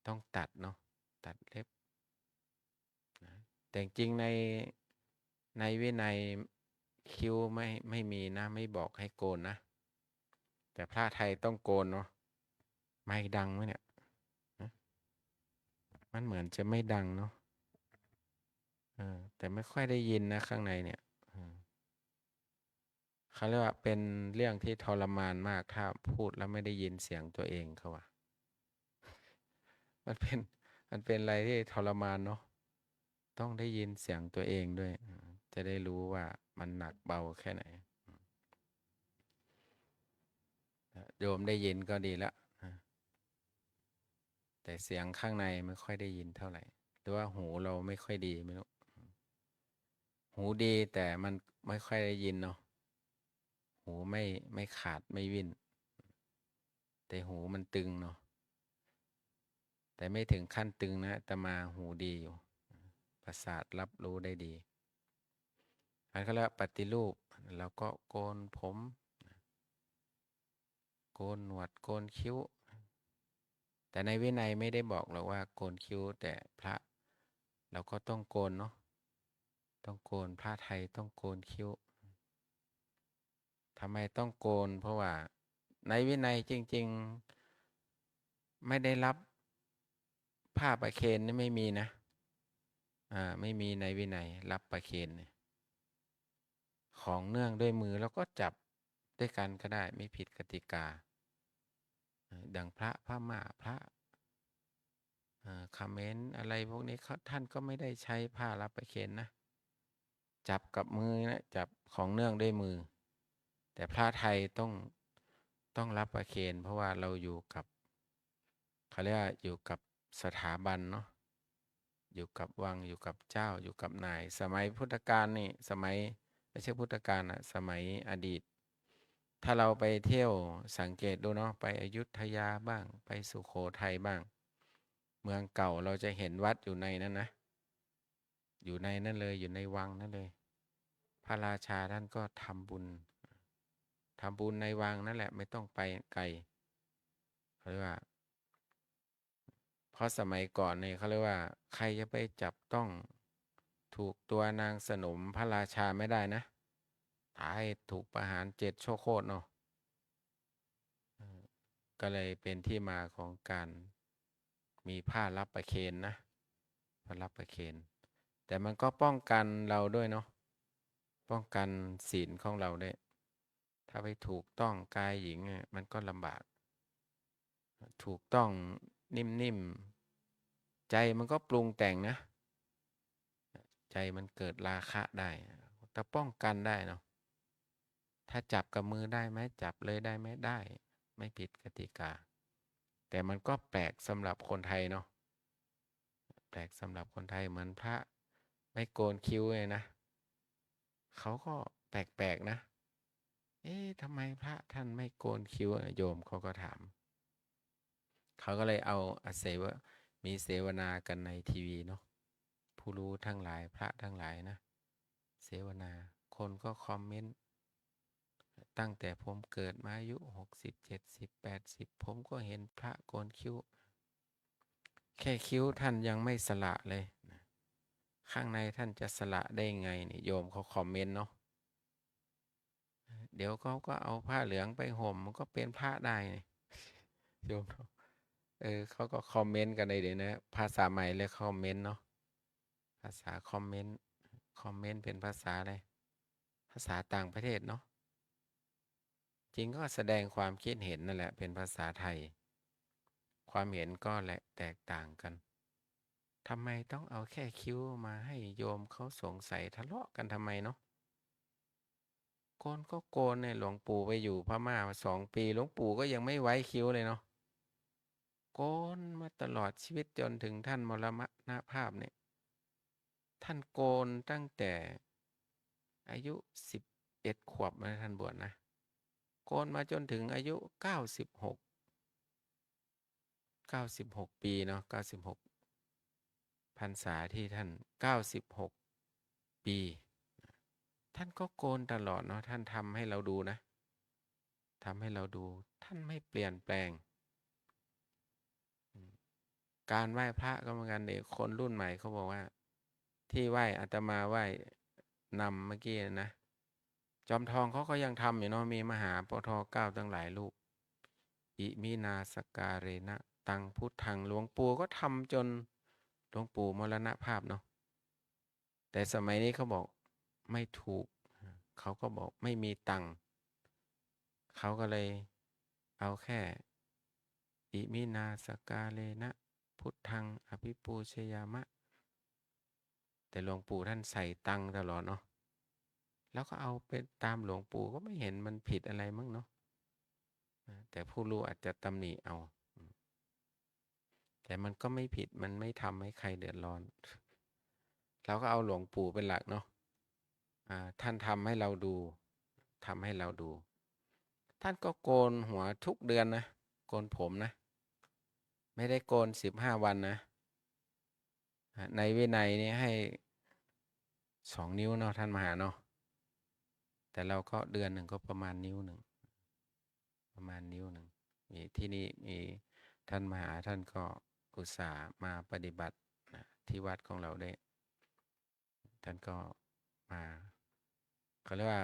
ต้องตัดเนาะตัดเล็บนะแต่จริงในวินัยคิ้วไม่มีนะไม่บอกให้โกนนะแต่พระไทยต้องโกนเนาะไม่ดังไหมเนี่ยมันเหมือนจะไม่ดังเนาะแต่ไม่ค่อยได้ยินนะข้างในเนี่ยเขาเรียกว่าเป็นเรื่องที่ทรมานมากถ้าพูดแล้วไม่ได้ยินเสียงตัวเองเขาว่ามันเป็นอะไรที่ทรมานเนาะต้องได้ยินเสียงตัวเองด้วยจะได้รู้ว่ามันหนักเบาแค่ไหนโยมได้ยินก็ดีละแต่เสียงข้างในไม่ค่อยได้ยินเท่าไหร่หรือว่าหูเราไม่ค่อยดีไม่รู้หูดีแต่มันไม่ค่อยได้ยินเนาะหูไม่ขาดไม่วิ่นแต่หูมันตึงเนาะแต่ไม่ถึงขั้นตึงนะแต่มาหูดีอยู่ประสาทรับรู้ได้ดีอันก็แล้วปฏิรูปเราก็โกนผมโกนหนวดโกนคิ้วแต่ในวินัยไม่ได้บอกหรอกว่าโกนคิ้วแต่พระเราก็ต้องโกนเนาะต้องโกนพระไทยต้องโกนคิ้วทำไมต้องโกนเพราะว่าในวินัยจริงๆไม่ได้รับผ้าประเคนนี่ไม่มีนะไม่มีในวินัยรับประเคนเนี่ยของเนื่องด้วยมือแล้วก็จับด้วยกันก็ได้ไม่ผิดกติกาดังพระพม่าพระเขมรอะไรพวกนี้ท่านก็ไม่ได้ใช้ผ้ารับประเคนนะจับกับมือนะจับของเนื่องด้วยมือแต่พระไทยต้องรับประเคนเพราะว่าเราอยู่กับเขาเรียกว่าอยู่กับสถาบันเนาะอยู่กับวังอยู่กับเจ้าอยู่กับนายสมัยพุทธกาลนี่สมัยไม่ใช่พุทธกาลนะสมัยอดีตถ้าเราไปเที่ยวสังเกตดูเนาะไปอยุธยาบ้างไปสุโขทัยบ้างเมืองเก่าเราจะเห็นวัดอยู่ในนั้นนะอยู่ในนั่นเลยอยู่ในวังนั่นเลยพระราชาท่านก็ทำบุญในวังนั่นแหละไม่ต้องไปไกลเขาเรียกว่าเพราะสมัยก่อนเนี่ยเขาเรียกว่าใครจะไปจับต้องถูกตัวนางสนมพระราชาไม่ได้นะตายถูกประหาร7 ชั่วโคตรเนาะก็เลยเป็นที่มาของการมีผ้ารับประเคนนะผ้ารับประเคนแต่มันก็ป้องกันเราด้วยเนาะป้องกันศีลของเราด้วยถ้าไปถูกต้องกายหญิงมันก็ลำบากถูกต้องนิ่มๆใจมันก็ปรุงแต่งนะใจมันเกิดราคะได้แต่ป้องกันได้เนาะถ้าจับกับมือได้ไหมจับเลยได้ไหมได้ไม่ผิดกติกาแต่มันก็แปลกสำหรับคนไทยเนาะแปลกสำหรับคนไทยเหมือนพระไม่โกนคิ้วเลยนะเขาก็แปลกๆนะทำไมพระท่านไม่โกนคิ้วโยมเขาก็ถามเขาก็เลยเอามีเสวนากันในทีวีเนาะผู้รู้ทั้งหลายพระทั้งหลายนะเสวนา คนก็คอมเมนต์ตั้งแต่ผมเกิดมาอายุ60 70 80ผมก็เห็นพระโกนคิ้วแค่คิ้วท่านยังไม่สละเลยข้างในท่านจะสละได้ไงนี่โยมเขาคอมเมนต์เนาะเดี๋ยวเขาก็เอาผ้าเหลืองไปห่มมันก็เป็นพระได้นี่โยมเขาก็คอมเมนต์กันเลยเดี๋ยวนะภาษาใหม่เลยคอมเมนต์เนาะภาษาคอมเมนต์เป็นภาษาอะไรภาษาต่างประเทศเนาะจริงก็แสดงความคิดเห็นนั่นแหละเป็นภาษาไทยความเห็นก็แหละแตกต่างกันทำไมต้องเอาแค่คิ้วมาให้โยมเขาสงสัยทะเลาะกันทำไมเนาะโกนก็โกนเนี่ยหลวงปู่ไปอยู่พม่ามา2 ปีหลวงปู่ก็ยังไม่ไว้คิ้วเลยเนาะโกนมาตลอดชีวิตจนถึงท่านมรณภาพเนี่ยท่านโกนตั้งแต่อายุ11 ขวบนะท่านบวชนะโกนมาจนถึงอายุ96ปีเนาะ96พรรษาที่ท่าน96 ปีท่านก็โกนตลอดเนาะท่านทำให้เราดูนะทำให้เราดูท่านไม่เปลี่ยนแปลงการไหว้พระก็เหมือนกันเด็กคนรุ่นใหม่เขาบอกว่าที่ไหว้อาตมาไหว้นำเมื่อกี้นะจอมทองเขาก็ยังทำอยู่เนาะมีมหาปท9ตั้งหลายรูปอิมินาสการเรนะตังพุทธังหลวงปู่ก็ทำจนหลวงปู่มรณภาพเนาะแต่สมัยนี้เขาบอกไม่ถูกเขาก็บอกไม่มีตังค์เขาก็เลยเอาแค่อิมินาสการเรนะพุทธังอภิปูชยามะแต่หลวงปู่ท่านใส่ตังค์ตลอดเนาะแล้วก็เอาไปตามหลวงปู่ก็ไม่เห็นมันผิดอะไรมั้งเนาะแต่ผู้รู้อาจจะตำหนิเอาแต่มันก็ไม่ผิดมันไม่ทำให้ใครเดือดร้อนเราก็เอาหลวงปู่เป็นหลักเนาะท่านทำให้เราดูท่านก็โกนหัวทุกเดือนนะโกนผมนะไม่ได้โกน15 วันนะในวินัยนี้ให้2 นิ้วเนาะท่านมหาเนาะแต่เราก็เดือนหนึ่งก็ประมาณนิ้วหนึ่งมีที่นี่มีท่านมหาท่านก็อุตส่าห์มาปฏิบัติที่วัดของเราได้ท่านก็มาเขาเรียกว่า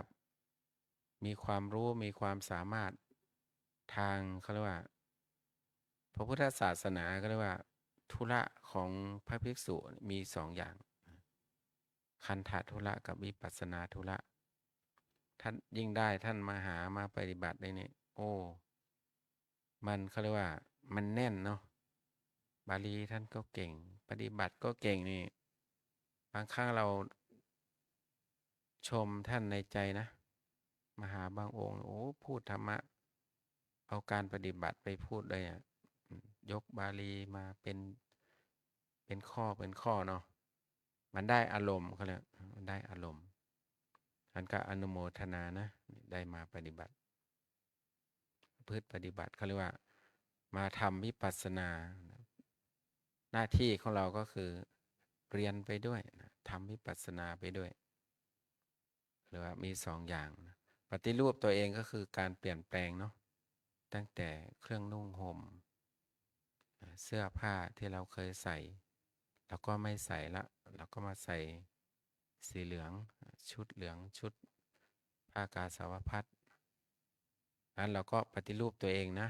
มีความรู้มีความสามารถทางเขาเรียกว่าพระพุทธศาสนาก็เรียกว่าธุระของพระภิกษุมี2 อย่างคันธธุระกับวิปัสสนาธุระท่านยิ่งได้ท่านมาหามาปฏิบัติได้นี่โอ้มันเขาเรียกว่ามันแน่นเนาะบาลีท่านก็เก่งปฏิบัติก็เก่งนี่บางครั้งเราชมท่านในใจนะมหาบางองค์โอ้พูดธรรมะเอาการปฏิบัติไปพูดเลยยกบาลีมาเป็นข้อเนาะมันได้อารมณ์เขาเลยมันได้อารมณ์ท่านก็อนุโมทนานะได้มาปฏิบัติพืชปฏิบัติเขาเรียกว่ามาทำวิปัสสนาหน้าที่ของเราก็คือเรียนไปด้วยทำวิปัสสนาไปด้วยหรือว่ามี2 อย่างปฏิรูปตัวเองก็คือการเปลี่ยนแปลงเนาะตั้งแต่เครื่องนุ่งห่มเสื้อผ้าที่เราเคยใส่เราก็ไม่ใส่ละเราก็มาใส่สีเหลืองชุดเหลืองชุดผ้ากาสาวพัสนั้นเราก็ปฏิรูปตัวเองนะ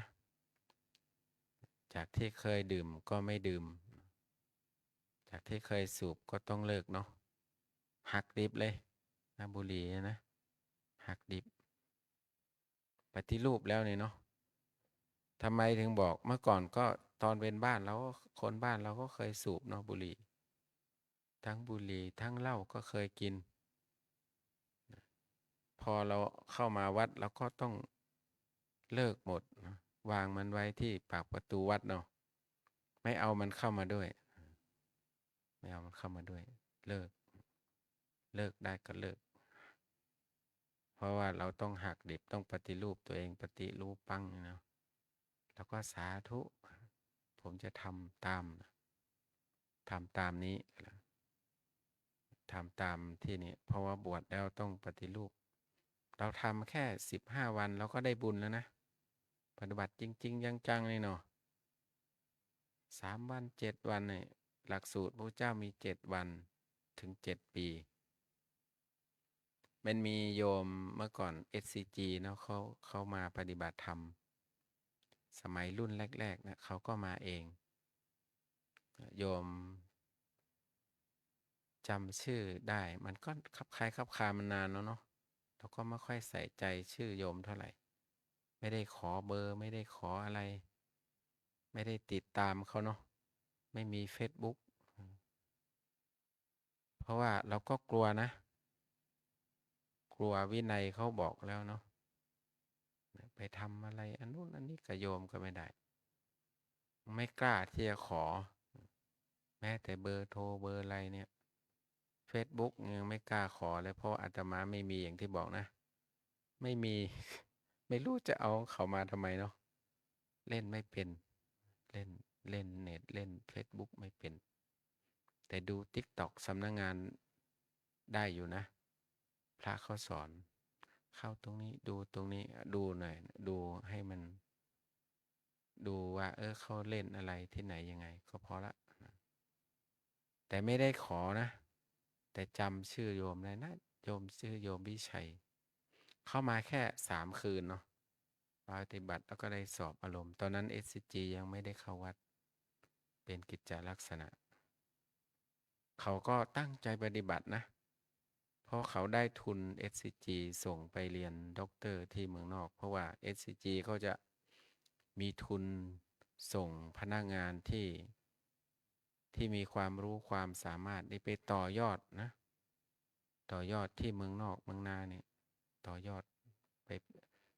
จากที่เคยดื่มก็ไม่ดื่มจากที่เคยสูบก็ต้องเลิกเนาะหักดิบเลยนะบุหรี่นะหักดิบปฏิรูปแล้วเนี่ยเนาะทำไมถึงบอกเมื่อก่อนก็ตอนเป็นบ้านเราคนบ้านเราก็เคยสูบเนาะบุหรี่ทั้งบุหรี่ทั้งเหล้าก็เคยกินพอเราเข้ามาวัดเราก็ต้องเลิกหมดนะวางมันไว้ที่ปากประตูวัดเนาะไม่เอามันเข้ามาด้วยเลิกได้ก็เลิกเพราะว่าเราต้องหักดิบต้องปฏิรูปตัวเองปฏิรูปปังเนาะแล้วก็สาธุผมจะทำตามนี้ ทำตามที่นี่เพราะว่าบวชแล้วต้องปฏิรูปเราทำแค่15 วันเราก็ได้บุญแล้วนะปฏิบัติจริงๆจังๆเลยเนาะ3 วัน 7 วันเนี่ยหลักสูตรพระเจ้ามี7 วันถึง7 ปีมันมีโยมเมื่อก่อน SCG เนาะเขามาปฏิบัติธรรมสมัยรุ่นแรกๆนะเขาก็มาเองโยมจำชื่อได้มันก็คับคล้ายคับคามันนานแล้วเนาะเราก็ไม่ค่อยใส่ใจชื่อโยมเท่าไหร่ไม่ได้ขอเบอร์ไม่ได้ขออะไรไม่ได้ติดตามเขาเนาะไม่มี Facebook เพราะว่าเราก็กลัวนะกลัววินัยเขาบอกแล้วเนาะไปทำอะไรอันนู้นอันนี้กับโยมก็ไม่ได้ไม่กล้าที่จะขอแม้แต่เบอร์โทรเบอร์อะไรเนี่ย Facebook ยังไม่กล้าขอเลยเพราะอาตมาไม่มีอย่างที่บอกนะไม่มี ไม่รู้จะเอาเขามาทำไมเนาะเล่นไม่เป็นเล่นเล่นเน็ตเล่น Facebook ไม่เป็นแต่ดู TikTok สำนักงานได้อยู่นะพระเขาสอนเข้าตรงนี้ดูตรงนี้ดูหน่อยดูให้มันดูว่าเขาเล่นอะไรที่ไหนยังไงก็พอละแต่ไม่ได้ขอนะแต่จำชื่อโยมได้นะโยมชื่อโยมวิชัยเข้ามาแค่3 คืนเนาะปฏิบัติแล้วก็ได้สอบอารมณ์ตอนนั้น SCG ยังไม่ได้เข้าวัดเป็นกิจจลักษณะเขาก็ตั้งใจปฏิบัตินะเพราะเขาได้ทุน SCG ส่งไปเรียนด็อกเตอร์ที่เมืองนอกเพราะว่า SCG เขาจะมีทุนส่งพนักงานที่มีความรู้ความสามารถได้ไปต่อยอดนะต่อยอดที่เมืองนอกเมืองนาเนี่ยต่อยอดไป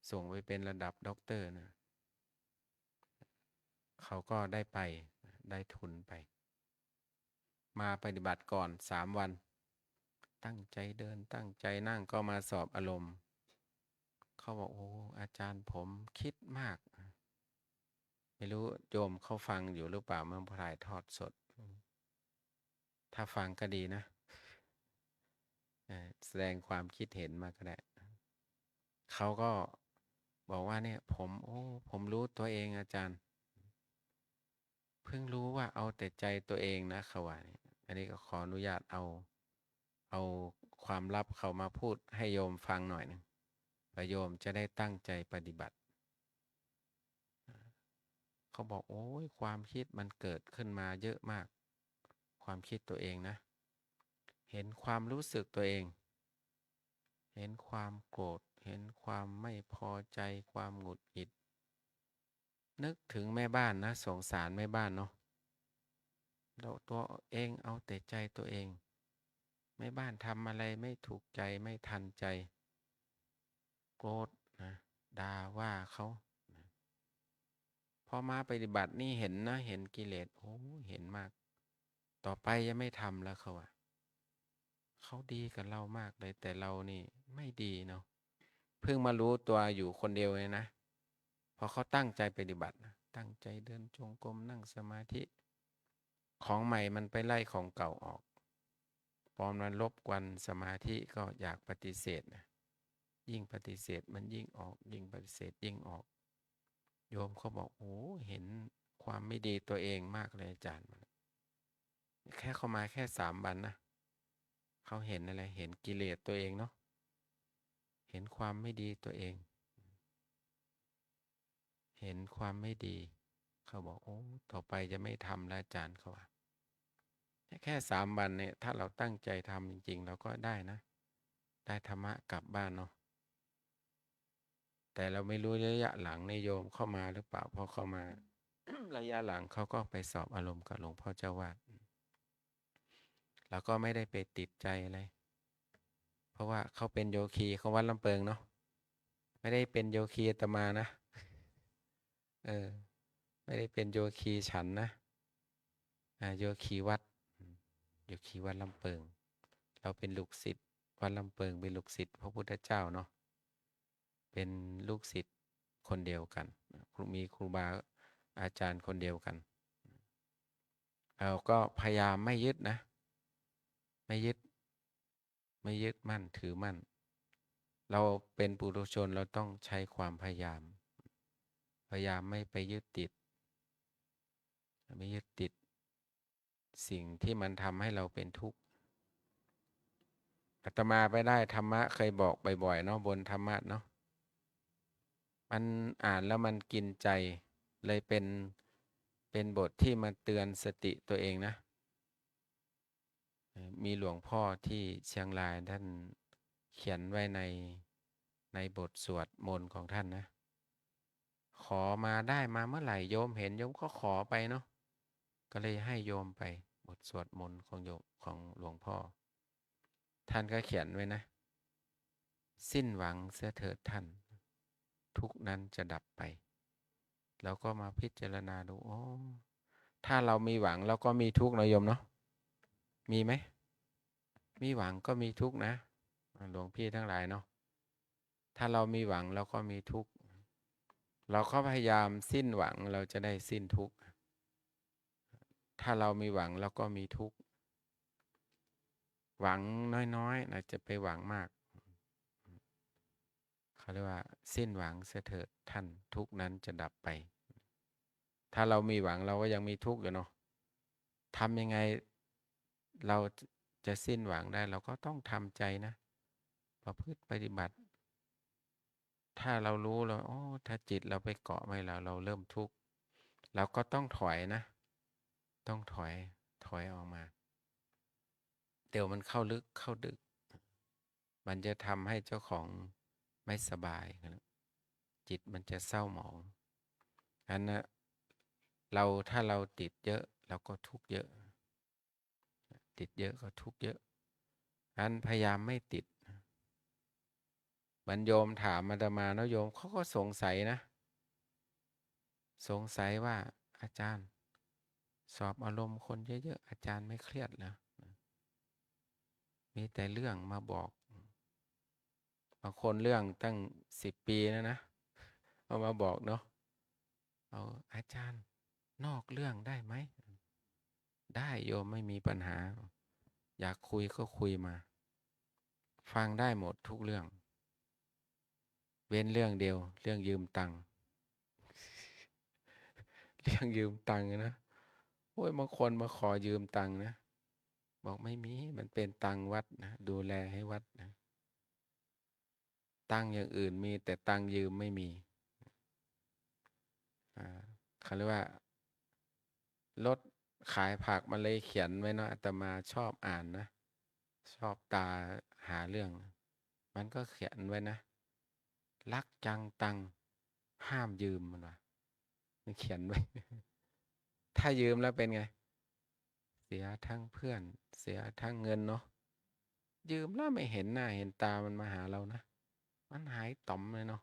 ส่งไปเป็นระดับด็อกเตอร์นะเขาก็ได้ไปได้ทุนไปมาปฏิบัติก่อน3 วันตั้งใจเดินตั้งใจนั่งก็มาสอบอารมณ์เขาบอกโอ้อาจารย์ผมคิดมากไม่รู้โยมเขาฟังอยู่หรือเปล่าเมื่อถ่ายทอดสดถ้าฟังก็ดีนะแสดงความคิดเห็นมาก็ได้เขาก็บอกว่าเนี่ยผมรู้ตัวเองอาจารย์เพิ่งรู้ว่าเอาแต่ใจตัวเองนะเขาว่านี่อันนี้ก็ขออนุญาตเอาความลับเขามาพูดให้โยมฟังหน่อยนึงประโยมจะได้ตั้งใจปฏิบัติเขาบอกโอ้ยความคิดมันเกิดขึ้นมาเยอะมากความคิดตัวเองนะเห็นความรู้สึกตัวเองเห็นความโกรธเห็นความไม่พอใจความหงุดหงิดนึกถึงแม่บ้านนะสงสารแม่บ้านเนาะเราตัวเองเอาแต่ใจตัวเองแม่บ้านทำอะไรไม่ถูกใจไม่ทันใจโกรธนะด่าว่าเขานะพอมาปฏิบัตินี่เห็นนะเห็นกิเลสโอ้เห็นมากต่อไปจะไม่ทำแล้วเขาว่าเขาดีกับเรามากเลยแต่เรานี่ไม่ดีเนาะเพิ่งมารู้ตัวอยู่คนเดียวเลยนะพอเขาตั้งใจปฏิบัตินะตั้งใจเดินจงกรมนั่งสมาธิของใหม่มันไปไล่ของเก่าออกพอมันรบกวนสมาธิก็อยากปฏิเสธนะยิ่งปฏิเสธมันยิ่งออกยิ่งปฏิเสธยิ่งออกโยมเขาบอกโอ้เห็นความไม่ดีตัวเองมากเลยอาจารย์แค่เข้ามาแค่3 วันนะเขาเห็นอะไรเห็นกิเลสตัวเองเนาะเห็นความไม่ดีตัวเองเห็นความไม่ดีเขาบอกโอ้ต่อไปจะไม่ทำแล้วอาจารย์เขาว่าแค่3 วันเนี่ยถ้าเราตั้งใจทำจริงๆเราก็ได้นะได้ธรรมะกลับบ้านเนาะแต่เราไม่รู้ระยะหลังในโยมเข้ามาหรือเปล่าพอเข้ามา ระยะหลังเขาก็ไปสอบอารมณ์กับหลวงพ่อเจ้าวาดแล้วก็ไม่ได้ไปติดใจอะไรเพราะว่าเขาเป็นโยคีเขาวัดลำเปิงเนาะไม่ได้เป็นโยคีอาตมานะไม่ได้เป็นโยคีฉันนะโยคีวัดโยคีวัดลำเปิงเราเป็นลูกศิษย์วัดลำเปิงเป็นลูกศิษย์พระพุทธเจ้าเนาะเป็นลูกศิษย์คนเดียวกันมีครูบาอาจารย์คนเดียวกันเราก็พยายามไม่ยึดนะไม่ยึด ไม่ยึดมั่นถือมั่น เราเป็นปุถุชนเราต้องใช้ความพยายามไม่ไปยึดติดสิ่งที่มันทำให้เราเป็นทุกข์อาตมาไปได้ธรรมะเคยบอกบ่อยๆเนาะบนธรรมะเนาะมันอ่านแล้วมันกินใจเลยเป็นบทที่มาเตือนสติตัวเองนะมีหลวงพ่อที่เชียงรายท่านเขียนไว้ในบทสวดมนต์ของท่านนะขอมาได้มาเมื่อไหร่โยมเห็นโยมก็ขอไปเนาะก็เลยให้โยมไปบทสวดมนต์ของโยมของหลวงพ่อท่านก็เขียนไว้นะสิ้นหวังเสียเถิดท่านทุกนั้นจะดับไปแล้วก็มาพิจารณาดูโอ้ถ้าเรามีหวังเราก็มีทุกข์นะโยมเนาะมีไหมมีหวังก็มีทุกข์นะหลวงพี่ทั้งหลายเนาะถ้าเรามีหวังเราก็มีทุกข์เราก็พยายามสิ้นหวังเราจะได้สิ้นทุกข์ถ้าเรามีหวังเราก็มีทุกข์หวังน้อยๆนะจะไปหวังมากเขาเรียกว่าสิ้นหวังเสียเถิดท่านทุกข์นั้นจะดับไปถ้าเรามีหวังเราก็ยังมีทุกข์อยู่เนาะทำยังไงเราจะสิ้นหวังได้เราก็ต้องทำใจนะประพฤติปฏิบัติถ้าเรารู้แล้วโอ้ถ้าจิตเราไปเกาะไม่เราเริ่มทุกข์เราก็ต้องถอยนะต้องถอยออกมาเดี๋ยวมันเข้าลึกเข้าดึกมันจะทำให้เจ้าของไม่สบายจิตมันจะเศร้าหมองอันนะถ้าเราติดเยอะเราก็ทุกข์เยอะติดเยอะก็ทุกข์เยอะอันพยายามไม่ติดมันโยมถามอาตมาแล้วโยมเขาก็สงสัยนะสงสัยว่าอาจารย์สอบอารมณ์คนเยอะๆอาจารย์ไม่เครียดเหรอมีแต่เรื่องมาบอกบางคนเรื่องตั้ง10 ปีนะเอามาบอกเนาะเอาอาจารย์นอกเรื่องได้ไหมได้โยมไม่มีปัญหาอยากคุยก็คุยมาฟังได้หมดทุกเรื่องเว้นเรื่องเดียวเรื่องยืมตังค์เรื่องยืมตังค์นะโอ้ยบางคนมาขอยืมตังค์นะบอกไม่มีมันเป็นตังค์วัดนะดูแลให้วัดนะตังค์อย่างอื่นมีแต่ตังค์ยืมไม่มีเขาเรียกว่ารถขายผักมาเลยเขียนไว้เนาะอาตมาชอบอ่านนะชอบตาหาเรื่องมันก็เขียนไว้นะรักจังตังห้ามยืมมันวะมันเขียนไว้ ถ้ายืมแล้วเป็นไงเสียทั้งเพื่อนเสียทั้งเงินเนาะยืมแล้วไม่เห็นหน้าเห็นตามันมาหาเรานะมันหายต่อมเลยเนาะ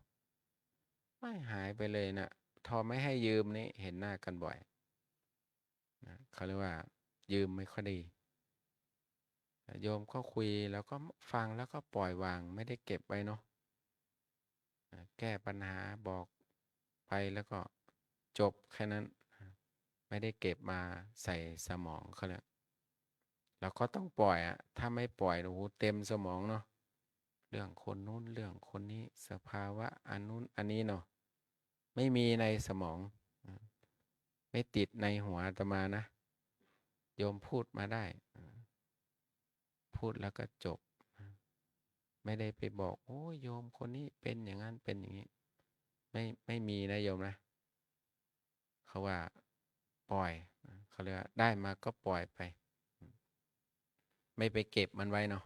ไม่หายไปเลยนะทอไม่ให้ยืมนี่เห็นหน้ากันบ่อยนะเขาเรียกว่ายืมไม่ค่อยดีโยมก็คุยแล้วก็ฟังแล้วก็ปล่อยวางไม่ได้เก็บไว้เนาะแก้ปัญหาบอกไปแล้วก็จบแค่นั้นไม่ได้เก็บมาใส่สมองเขาเลยเราก็ต้องปล่อยอะถ้าไม่ปล่อยโอ้โหเต็มสมองเนาะเรื่องคนนู้นเรื่องคนนี้สภาวะอันนู้นอันนี้เนาะไม่มีในสมองไม่ติดในหัวอาตมานะโยมพูดมาได้พูดแล้วก็จบไม่ได้ไปบอกโอ้โยมคนนี้เป็นอย่างนั้นเป็นอย่างนี้ไม่มีนะโยมนะเขาว่าปล่อยเขาเรียกว่าได้มาก็ปล่อยไปไม่ไปเก็บมันไว้เนาะ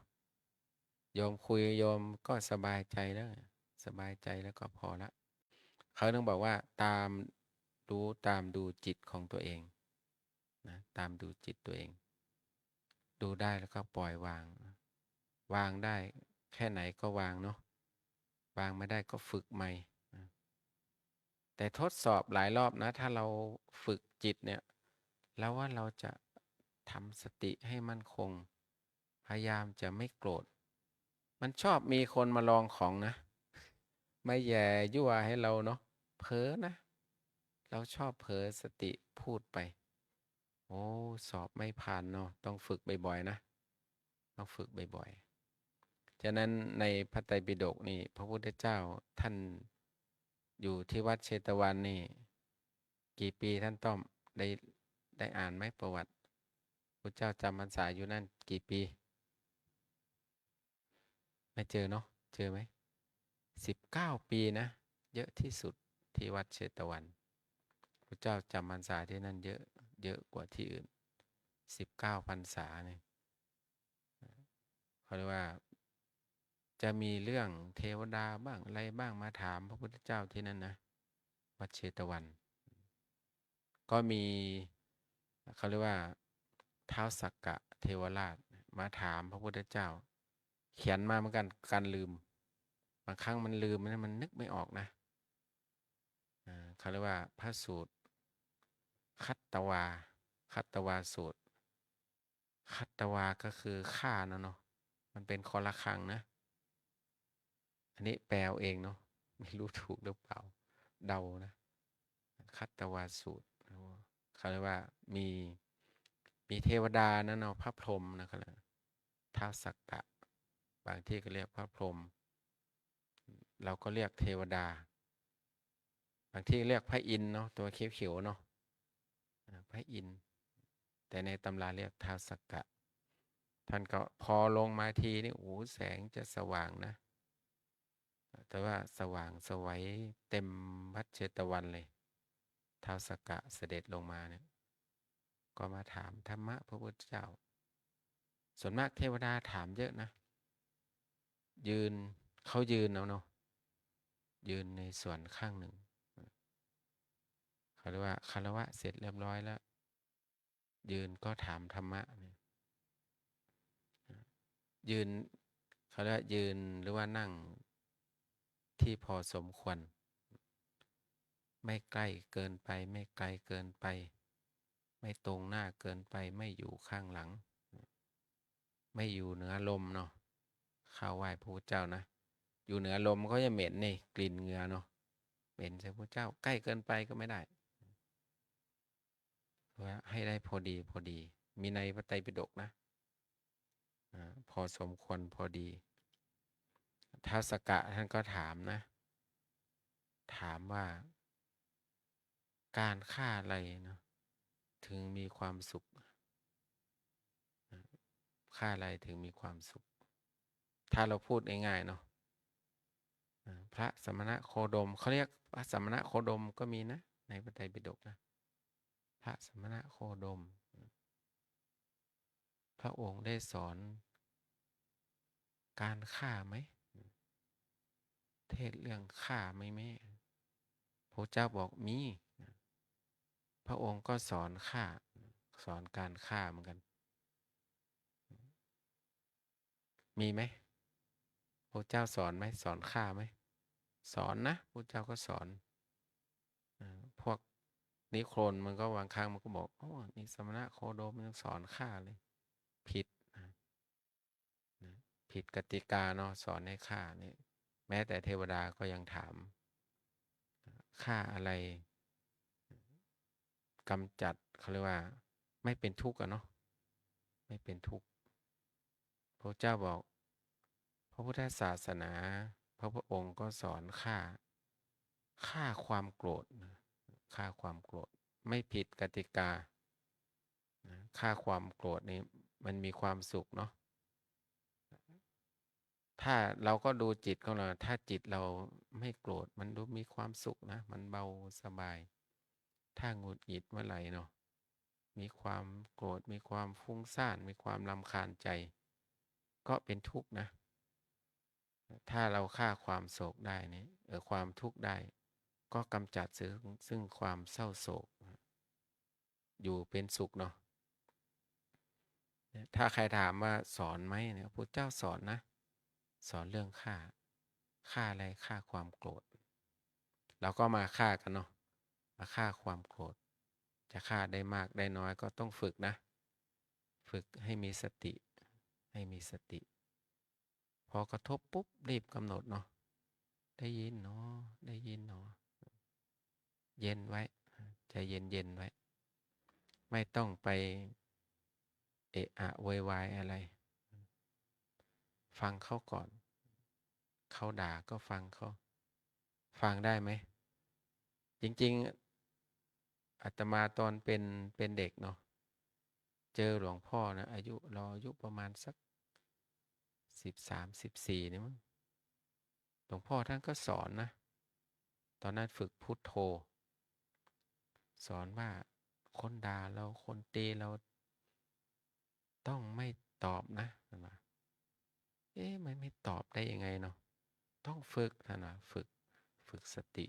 โยมคุยโยมก็สบายใจแล้วสบายใจแล้วก็พอละเขาต้องบอกว่าตามดูจิตของตัวเองนะตามดูจิตตัวเองดูได้แล้วก็ปล่อยวางวางได้แค่ไหนก็วางเนาะวางไม่ได้ก็ฝึกใหม่นะแต่ทดสอบหลายรอบนะถ้าเราฝึกจิตเนี่ยแล้วว่าเราจะทำสติให้มั่นคงพยายามจะไม่โกรธมันชอบมีคนมาลองของนะไม่แย่ยั่วให้เราเนาะเผลอนะเราชอบเผลอสติพูดไปโอ้สอบไม่ผ่านเนาะต้องฝึกบ่อยๆนะต้องฝึกบ่อย ฉะนั้นในพระไตรปิฎกนี่พระพุทธเจ้าท่านอยู่ที่วัดเชตวันนี่กี่ปีท่านต้อมได้อ่านไหมประวัติพระเจ้าจำพรรษาอยู่นั่นกี่ปีไม่เจอเนาะเจอไหม19 ปีนะเยอะที่สุดที่วัดเชตวันพระเจ้าจำพรรษาที่นั่นเยอะกว่าที่อื่น19 พรรษาเนี่ยเขาเรียกว่าจะมีเรื่องเทวดาบ้างอะไรบ้างมาถามพระพุทธเจ้าที่นั่นนะวัดเชตวันก็มีเขาเรียกว่าท้าวสักกะเทวราชมาถามพระพุทธเจ้าเขียนมาเหมือนกันการลืมบางครั้งมันลืมมันนึกไม่ออกนะเขาเรียกว่าพระสูตรคัตตวาสูตรคัตตวาก็คือฆ่าเนาะมันเป็นคอละครังนะอันนี้แปลเอาเองเนาะไม่รู้ถูกหรือเปล่าเดานะคัตตวาสูตรเขาเรียกว่ามีเทวดานะเนาะพระพรหมนะครับท้าวสักกะบางที่ก็เรียกพระพรหมเราก็เรียกเทวดาบางที่เรียกพระอินทร์เนาะตัวเขียวๆเนาะพระอินทร์แต่ในตำราเรียกท้าวสักกะท่านก็พอลงมาทีนี่โอ้แสงจะสว่างนะแต่ว่าสว่างสวัยเต็มวัดเชตวันเลยท้าวสักกะเสด็จลงมาเนี่ยก็มาถามธรรมะพระพุทธเจ้าส่วนมากเทวดาถามเยอะนะเขายืนเนาะยืนในส่วนข้างหนึ่งเขาเรียกว่าคารวะเสร็จเรียบร้อยแล้วยืนก็ถามธรรมะเนี่ยยืนเขาเรียกว่ายืนหรือว่านั่งที่พอสมควรไม่ใกล้เกินไปไม่ไกลเกินไปไม่ตรงหน้าเกินไปไม่อยู่ข้างหลังไม่อยู่เหนือลมเนาะข้าวไหว้พระพุทธเจ้านะอยู่เหนือลมก็จะเหม็นนี่กลิ่นเหงื่อเนาะเหม็นใส่พระเจ้าใกล้เกินไปก็ไม่ได้ว่าให้ได้พอดีมีในพระไตรปิฎกนะพอสมควรพอดีท้าวสักกะท่านก็ถามนะถามว่าการฆ่าอะไรเนาะถึงมีความสุขฆ่าอะไรถึงมีความสุขถ้าเราพูดง่ายๆเนาะพระสมณะโคดมเขาเรียกพระสมณะโคดมก็มีนะในพระไตรปิฎกนะพระสมณะโคดมพระองค์ได้สอนการฆ่าไหมเทศเรื่องฆ่าไหมแม่พระเจ้าบอกมีพระองค์ก็สอนฆ่าสอนการฆ่าเหมือนกันมีไหมพระเจ้าสอนไหมสอนฆ่าไหมสอนนะพระเจ้าก็สอนพวกนิโครนมันก็บางครั้งมันก็บอกโอ้นี่สมณะโคดมมันสอนฆ่าเลยผิดผิดกติกาเนาะสอนให้ฆ่านี่แม้แต่เทวดาก็ยังถามฆ่าอะไรกำจัดเขาเรียกว่าไม่เป็นทุกข์อะเนาะไม่เป็นทุกข์พระเจ้าบอกพระพุทธศาสนาพระองค์ก็สอนฆ่าความโกรธฆ่าความโกรธไม่ผิดกติกาฆ่าความโกรธนี้มันมีความสุขเนาะถ้าเราก็ดูจิตของเราถ้าจิตเราไม่โกรธมันดูมีความสุขนะมันเบาสบายถ้าหงุดหงิดเมื่อไหร่เนาะมีความโกรธมีความฟุ้งซ่านมีความรำคาญใจก็เป็นทุกข์นะถ้าเราฆ่าความโศกได้นี่ความทุกข์ได้ก็กำจัดซึ่งความเศร้าโศกอยู่เป็นสุขเนาะถ้าใครถามว่าสอนไหมเนี่ยพระเจ้าสอนนะสอนเรื่องฆ่าอะไรฆ่าความโกรธเราก็มาฆ่ากันเนาะมาฆ่าความโกรธจะฆ่าได้มากได้น้อยก็ต้องฝึกนะฝึกให้มีสติพอกระทบปุ๊บรีบกำหนดเนาะได้ยินเนาะเย็นไว้ใจเย็นไว้ไม่ต้องไปเอะอะโวยวายอะไร ฟังเขาก่อนเขาด่าก็ฟังเขาฟังได้ไหมจริงๆอาตมาตอนเป็นเด็กเนาะเจอหลวงพ่อนะเราอายุประมาณสัก13-14นี่มั้งหลวงพ่อท่านก็สอนนะตอนนั้นฝึกพุทโธสอนว่าคนด่าเราคนตีเราต้องไม่ตอบนะท่านว่าไม่ตอบได้ยังไงเนาะต้องฝึกท่านว่าฝึกสติ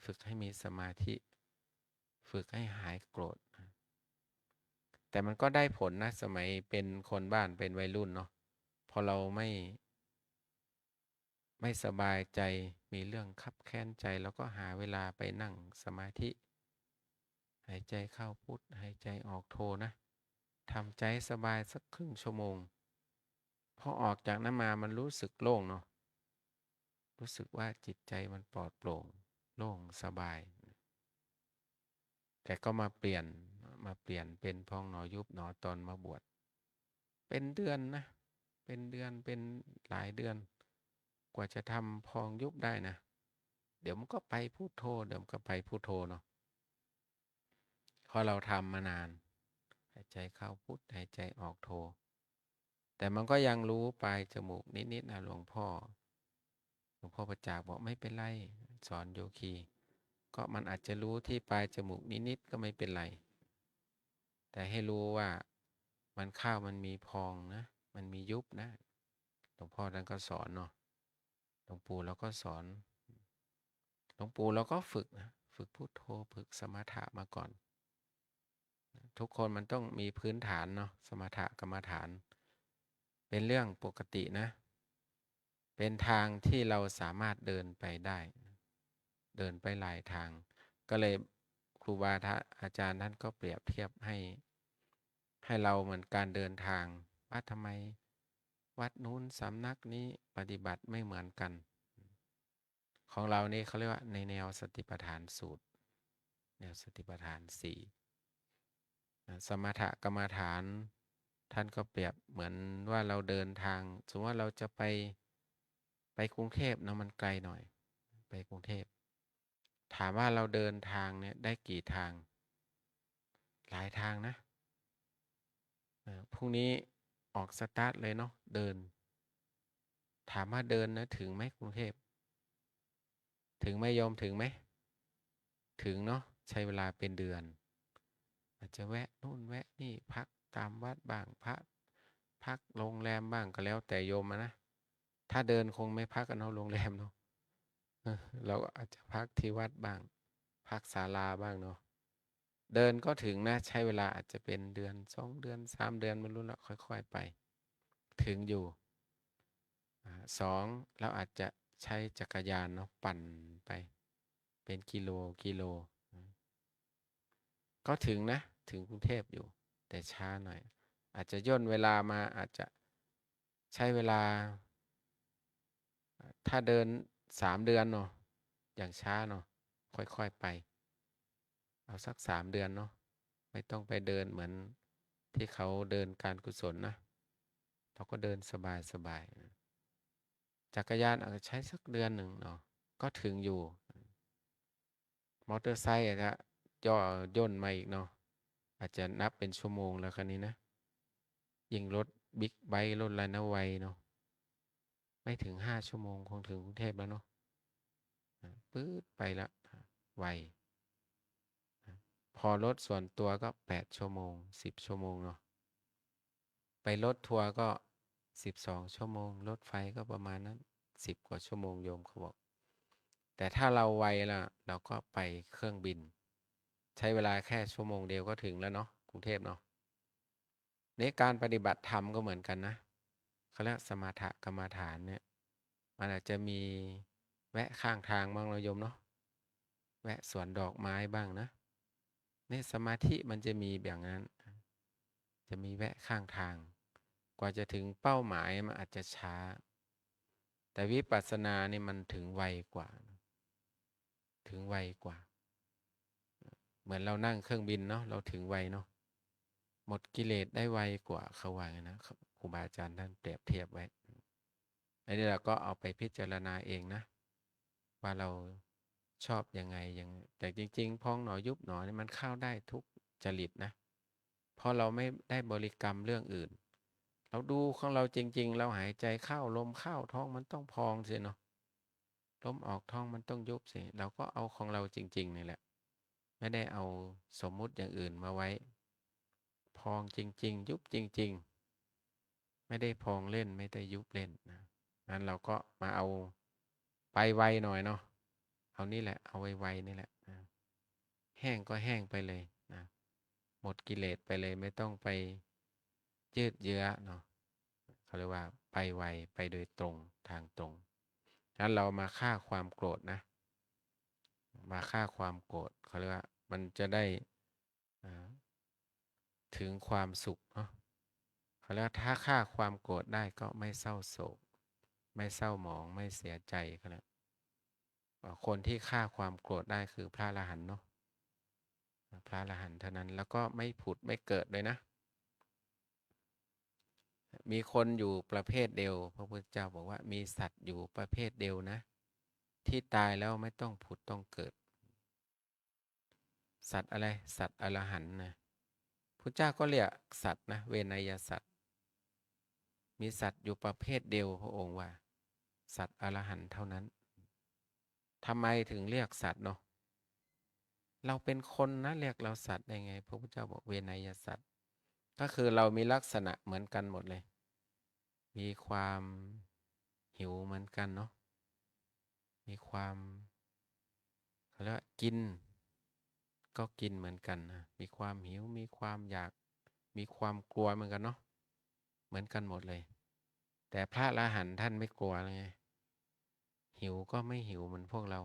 ฝึกให้มีสมาธิฝึกให้หายโกรธแต่มันก็ได้ผลนะสมัยเป็นคนบ้านเป็นวัยรุ่นเนาะพอเราไม่สบายใจมีเรื่องคับแค้นใจแล้วก็หาเวลาไปนั่งสมาธิหายใจเข้าพุทหายใจออกโทนะทำใจสบายสักครึ่งชั่วโมงพอออกจากนั้นมามันรู้สึกโล่งเนาะรู้สึกว่าจิตใจมันปลอดโปร่งโล่งสบายแต่ก็มาเปลี่ยนเป็นพองหนอยุบหนอตอนมาบวชเป็นเดือนนะเป็นเดือนเป็นหลายเดือนกว่าจะทำพองยุบได้นะเดี๋ยวมันก็ไปพุทโธเดี๋ยวมันก็ไปพุทโธเนาะพอเราทำมานานหายใจเข้าพุทหายใจออกโธแต่มันก็ยังรู้ปลายจมูกนิดๆนะหลวงพ่อประจักษ์บอกไม่เป็นไรสอนโยคีก็มันอาจจะรู้ที่ปลายจมูกนิดๆก็ไม่เป็นไรแต่ให้รู้ว่ามันเข้ามันมีพองนะมันมียุบนะหลวงพ่อท่านก็สอนเนาะหลวงปู่เราก็สอนหลวงปู่เราก็ฝึกนะฝึกพุทโธฝึกสมถะมาก่อนทุกคนมันต้องมีพื้นฐานเนาะสมถะกรรมฐานเป็นเรื่องปกตินะเป็นทางที่เราสามารถเดินไปได้เดินไปหลายทางก็เลยครูบาอาจารย์ท่านก็เปรียบเทียบให้เราเหมือนการเดินทางว่าทำไมวัดนู้นสำนักนี้ปฏิบัติไม่เหมือนกันของเรานี่เขาเรียกว่าในแนวสติปัฏฐานสูตรแนวสติปัฏฐานสี่สมถกรรมฐานท่านก็เปรียบเหมือนว่าเราเดินทางสมมติว่าเราจะไปกรุงเทพนะมันไกลหน่อยไปกรุงเทพถามว่าเราเดินทางเนี่ยได้กี่ทางหลายทางนะพรุ่งนี้ออกสตาร์ทเลยเนาะเดินถามว่าเดินนะถึงไหมกรุงเทพถึงไหมโยมถึงไหมถึงเนาะใช้เวลาเป็นเดือนอาจจะแวะนู่นแวะนี่พักตามวัดบ้างพักโรงแรมบ้างก็แล้วแต่โยมนะถ้าเดินคงไม่พักกันเนาะโรงแรมเนาะเราอาจจะพักที่วัดบ้างพักศาลาบ้างเนาะเดินก็ถึงนะใช้เวลาอาจจะเป็นเดือน2 เดือน3 เดือนไม่รู้ละค่อยๆไปถึงอยู่2เราอาจจะใช้จักรยานเนาะปั่นไปเป็นกิโลก็ถึงนะถึงกรุงเทพอยู่แต่ช้าหน่อยอาจจะย่นเวลามาอาจจะใช้เวลาถ้าเดิน3 เดือนเนาะอย่างช้าเนาะค่อยๆไปเอาสัก3 เดือนเนาะไม่ต้องไปเดินเหมือนที่เขาเดินการกุศลนะเราก็เดินสบายจักรยานอาจจะใช้สักเดือนหนึ่งเนาะก็ถึงอยู่มอเตอร์ไซค์อาจจะย่นมาอีกเนาะอาจจะนับเป็นชั่วโมงแล้วคันนี้นะยิ่งรถบิ๊กไบค์รถอะไรนะไวเนาะไม่ถึง5 ชั่วโมงคงถึงกรุงเทพแล้วเนาะปื๊ดไปละไวพอรถส่วนตัวก็8 ชั่วโมง10 ชั่วโมงเนาะไปรถทัวร์ก็12 ชั่วโมงรถไฟก็ประมาณนั้น10 กว่าชั่วโมงโยมเขาบอกแต่ถ้าเราไวละเราก็ไปเครื่องบินใช้เวลาแค่ชั่วโมงเดียวก็ถึงแล้วเนาะกรุงเทพเนาะในการปฏิบัติธรรมก็เหมือนกันนะเขาเรียกสมถกรรมฐานเนี่ยมันอาจจะมีแวะข้างทางบ้างเราโยมเนาะแวะสวนดอกไม้บ้างนะนี่สมาธิมันจะมีแบบนั้นจะมีแวะข้างทางกว่าจะถึงเป้าหมายมันอาจจะช้าแต่วิปัสสนานี่มันถึงไวกว่าเหมือนเรานั่งเครื่องบินเนาะเราถึงไวเนาะหมดกิเลสได้ไวกว่าเขาว่าไงนะครูบาอาจารย์ท่านเปรียบเทียบไว้ อันนี้เราก็เอาไปพิจารณาเองนะ ว่าเราชอบยังไงยังแต่จริงๆพองหนอยุบหนอนี่มันเข้าได้ทุกจริตนะเพราะเราไม่ได้บริกรรมเรื่องอื่น เราดูของเราจริงๆเราหายใจเข้าลมเข้าท้องมันต้องพองสิเนาะลมออกท้องมันต้องยุบสิเราก็เอาของเราจริงๆนี่แหละไม่ได้เอาสมมุติอย่างอื่นมาไว้พองจริงๆยุบจริงๆไม่ได้พองเล่นไม่ได้ยุบเล่นนะนั้นเราก็มาเอาไปไวหน่อยเนาะเอานี่แหละเอาไวๆนี่แหละนะแห้งก็แห้งไปเลยนะหมดกิเลสไปเลยไม่ต้องไปยืดเยื้อเนาะเขาเรียกว่าไปไวไปโดยตรงทางตรงนั้นเรามาฆ่าความโกรธนะมาฆ่าความโกรธเขาเรียกว่ามันจะได้ถึงความสุขเนาะเขาเรียกว่าถ้าฆ่าความโกรธได้ก็ไม่เศร้าโศกไม่เศร้าหมองไม่เสียใจก็แล้วคนที่ฆ่าความโกรธได้คือพระอรหันต์เนาะพระอรหันต์เท่านั้นแล้วก็ไม่ผุดไม่เกิดเลยนะมีคนอยู่ประเภทเดียวพระพุทธเจ้าบอกว่ามีสัตว์อยู่ประเภทเดียวนะที่ตายแล้วไม่ต้องผุดต้องเกิดสัตว์อะไรสัตว์อรหันต์นะพุทธเจ้าก็เรียกสัตว์นะเวนยสัตว์มีสัตว์อยู่ประเภทเดียวพระองค์ว่าสัตว์อรหันต์เท่านั้นทำไมถึงเรียกสัตว์เนาะเราเป็นคนนะเรียกเราสัตว์ได้ไงพระพุทธเจ้าบอกเวนยสัตว์ก็คือเรามีลักษณะเหมือนกันหมดเลยมีความหิวเหมือนกันเนาะมีความเขาเรียกว่ากินก็กินเหมือนกันนะมีความหิวมีความอยากมีความกลัวเหมือนกันเนาะเหมือนกันหมดเลยแต่พระอรหันต์ท่านไม่กลัวเลยไงหิวก็ไม่หิวเหมือนพวกเรา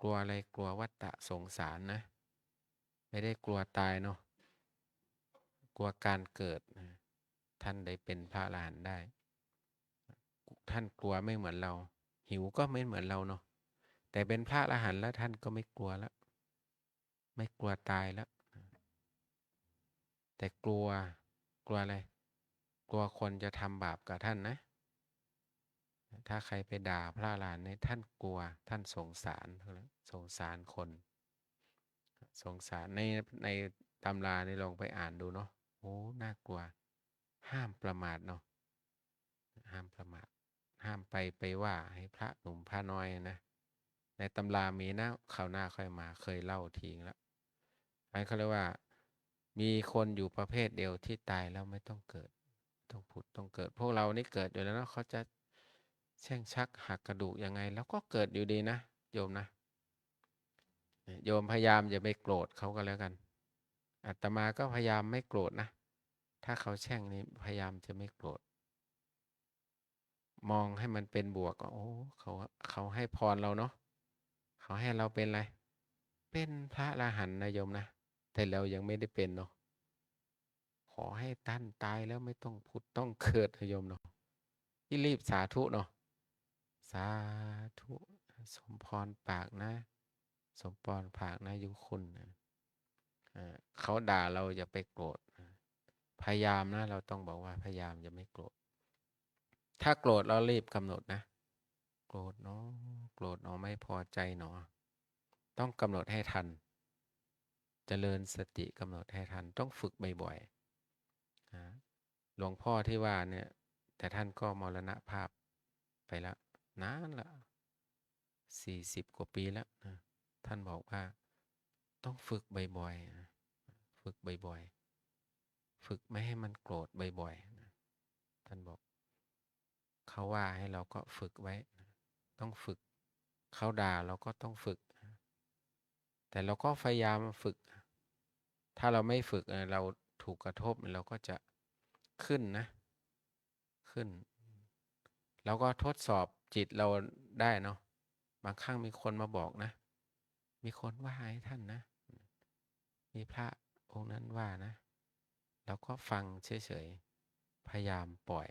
กลัวอะไรกลัววัฏฏะสงสารนะไม่ได้กลัวตายเนาะกลัวการเกิดนะท่านได้เป็นพระอรหันต์ได้ท่านกลัวไม่เหมือนเราหิวก็ไม่เหมือนเราเนาะแต่เป็นพระอรหันต์แล้วท่านก็ไม่กลัวแล้วไม่กลัวตายแล้วแต่กลัวอะไรกลัวคนจะทำบาปกับท่านนะถ้าใครไปด่าพระอรหันต์เนี่ยท่านกลัวท่านสงสารสงสารคนสงสารในตำรานี่ลองไปอ่านดูเนาะโอ้น่ากลัวห้ามประมาทเนาะห้ามประมาทห้ามไปว่าให้พระหนุ่มพระน้อยนะในตำรามีนะข่าวหน้าค่อยมาเคยเล่าทิ้งแล้วอันเขาเรียกว่ามีคนอยู่ประเภทเดียวที่ตายแล้วไม่ต้องเกิดต้องผุดต้องเกิดพวกเรานี่เกิดอยู่แล้วเนาะเขาจะแช่งชักหักกระดูกยังไงแล้วก็เกิดอยู่ดีนะโยมนะโยมพยายามอย่าไปโกรธเขาก็แล้วกันอาตมาก็พยายามไม่โกรธนะถ้าเขาแช่งนี่พยายามจะไม่โกรธมองให้มันเป็นบวกก็โอ้เขาให้พรเราเนาะเขาให้เราเป็นอะไรเป็นพระอรหันต์นะโยมนะแต่เรายังไม่ได้เป็นเนาะขอให้ท่านตายแล้วไม่ต้องผุดต้องเกิดนะโยมเนาะที่รีบสาธุเนาะสาธุสมพรปากนะสมพรปากนะยุคุณนะเขาด่าเราอย่าไปโกรธพยายามนะเราต้องบอกว่าพยายามอย่าไม่โกรธถ้าโกรธเรารีบกำหนดนะโกรธเนาะโกรธเนาะไม่พอใจเนาะต้องกำหนดให้ทันเจริญสติกำหนดให้ทันต้องฝึกบ่อยๆหลวงพ่อที่ว่าเนี่ยแต่ท่านก็มรณภาพไปแล้วนานละ40 กว่าปีแล้วนะท่านบอกว่าต้องฝึกบ่อยๆนะฝึกบ่อยๆฝึกไม่ให้มันโกรธบ่อยๆนะท่านบอกเขาว่าให้เราก็ฝึกไว้นะต้องฝึกเขาด่าเราก็ต้องฝึกนะแต่เราก็พยายามฝึกถ้าเราไม่ฝึกเราถูกกระทบเราก็จะขึ้นนะขึ้นเราก็ทดสอบจิตเราได้เนาะบางครั้งมีคนมาบอกนะมีคนว่าให้ท่านนะมีพระองค์นั้นว่านะเราก็ฟังเฉยๆพยายามปล่อย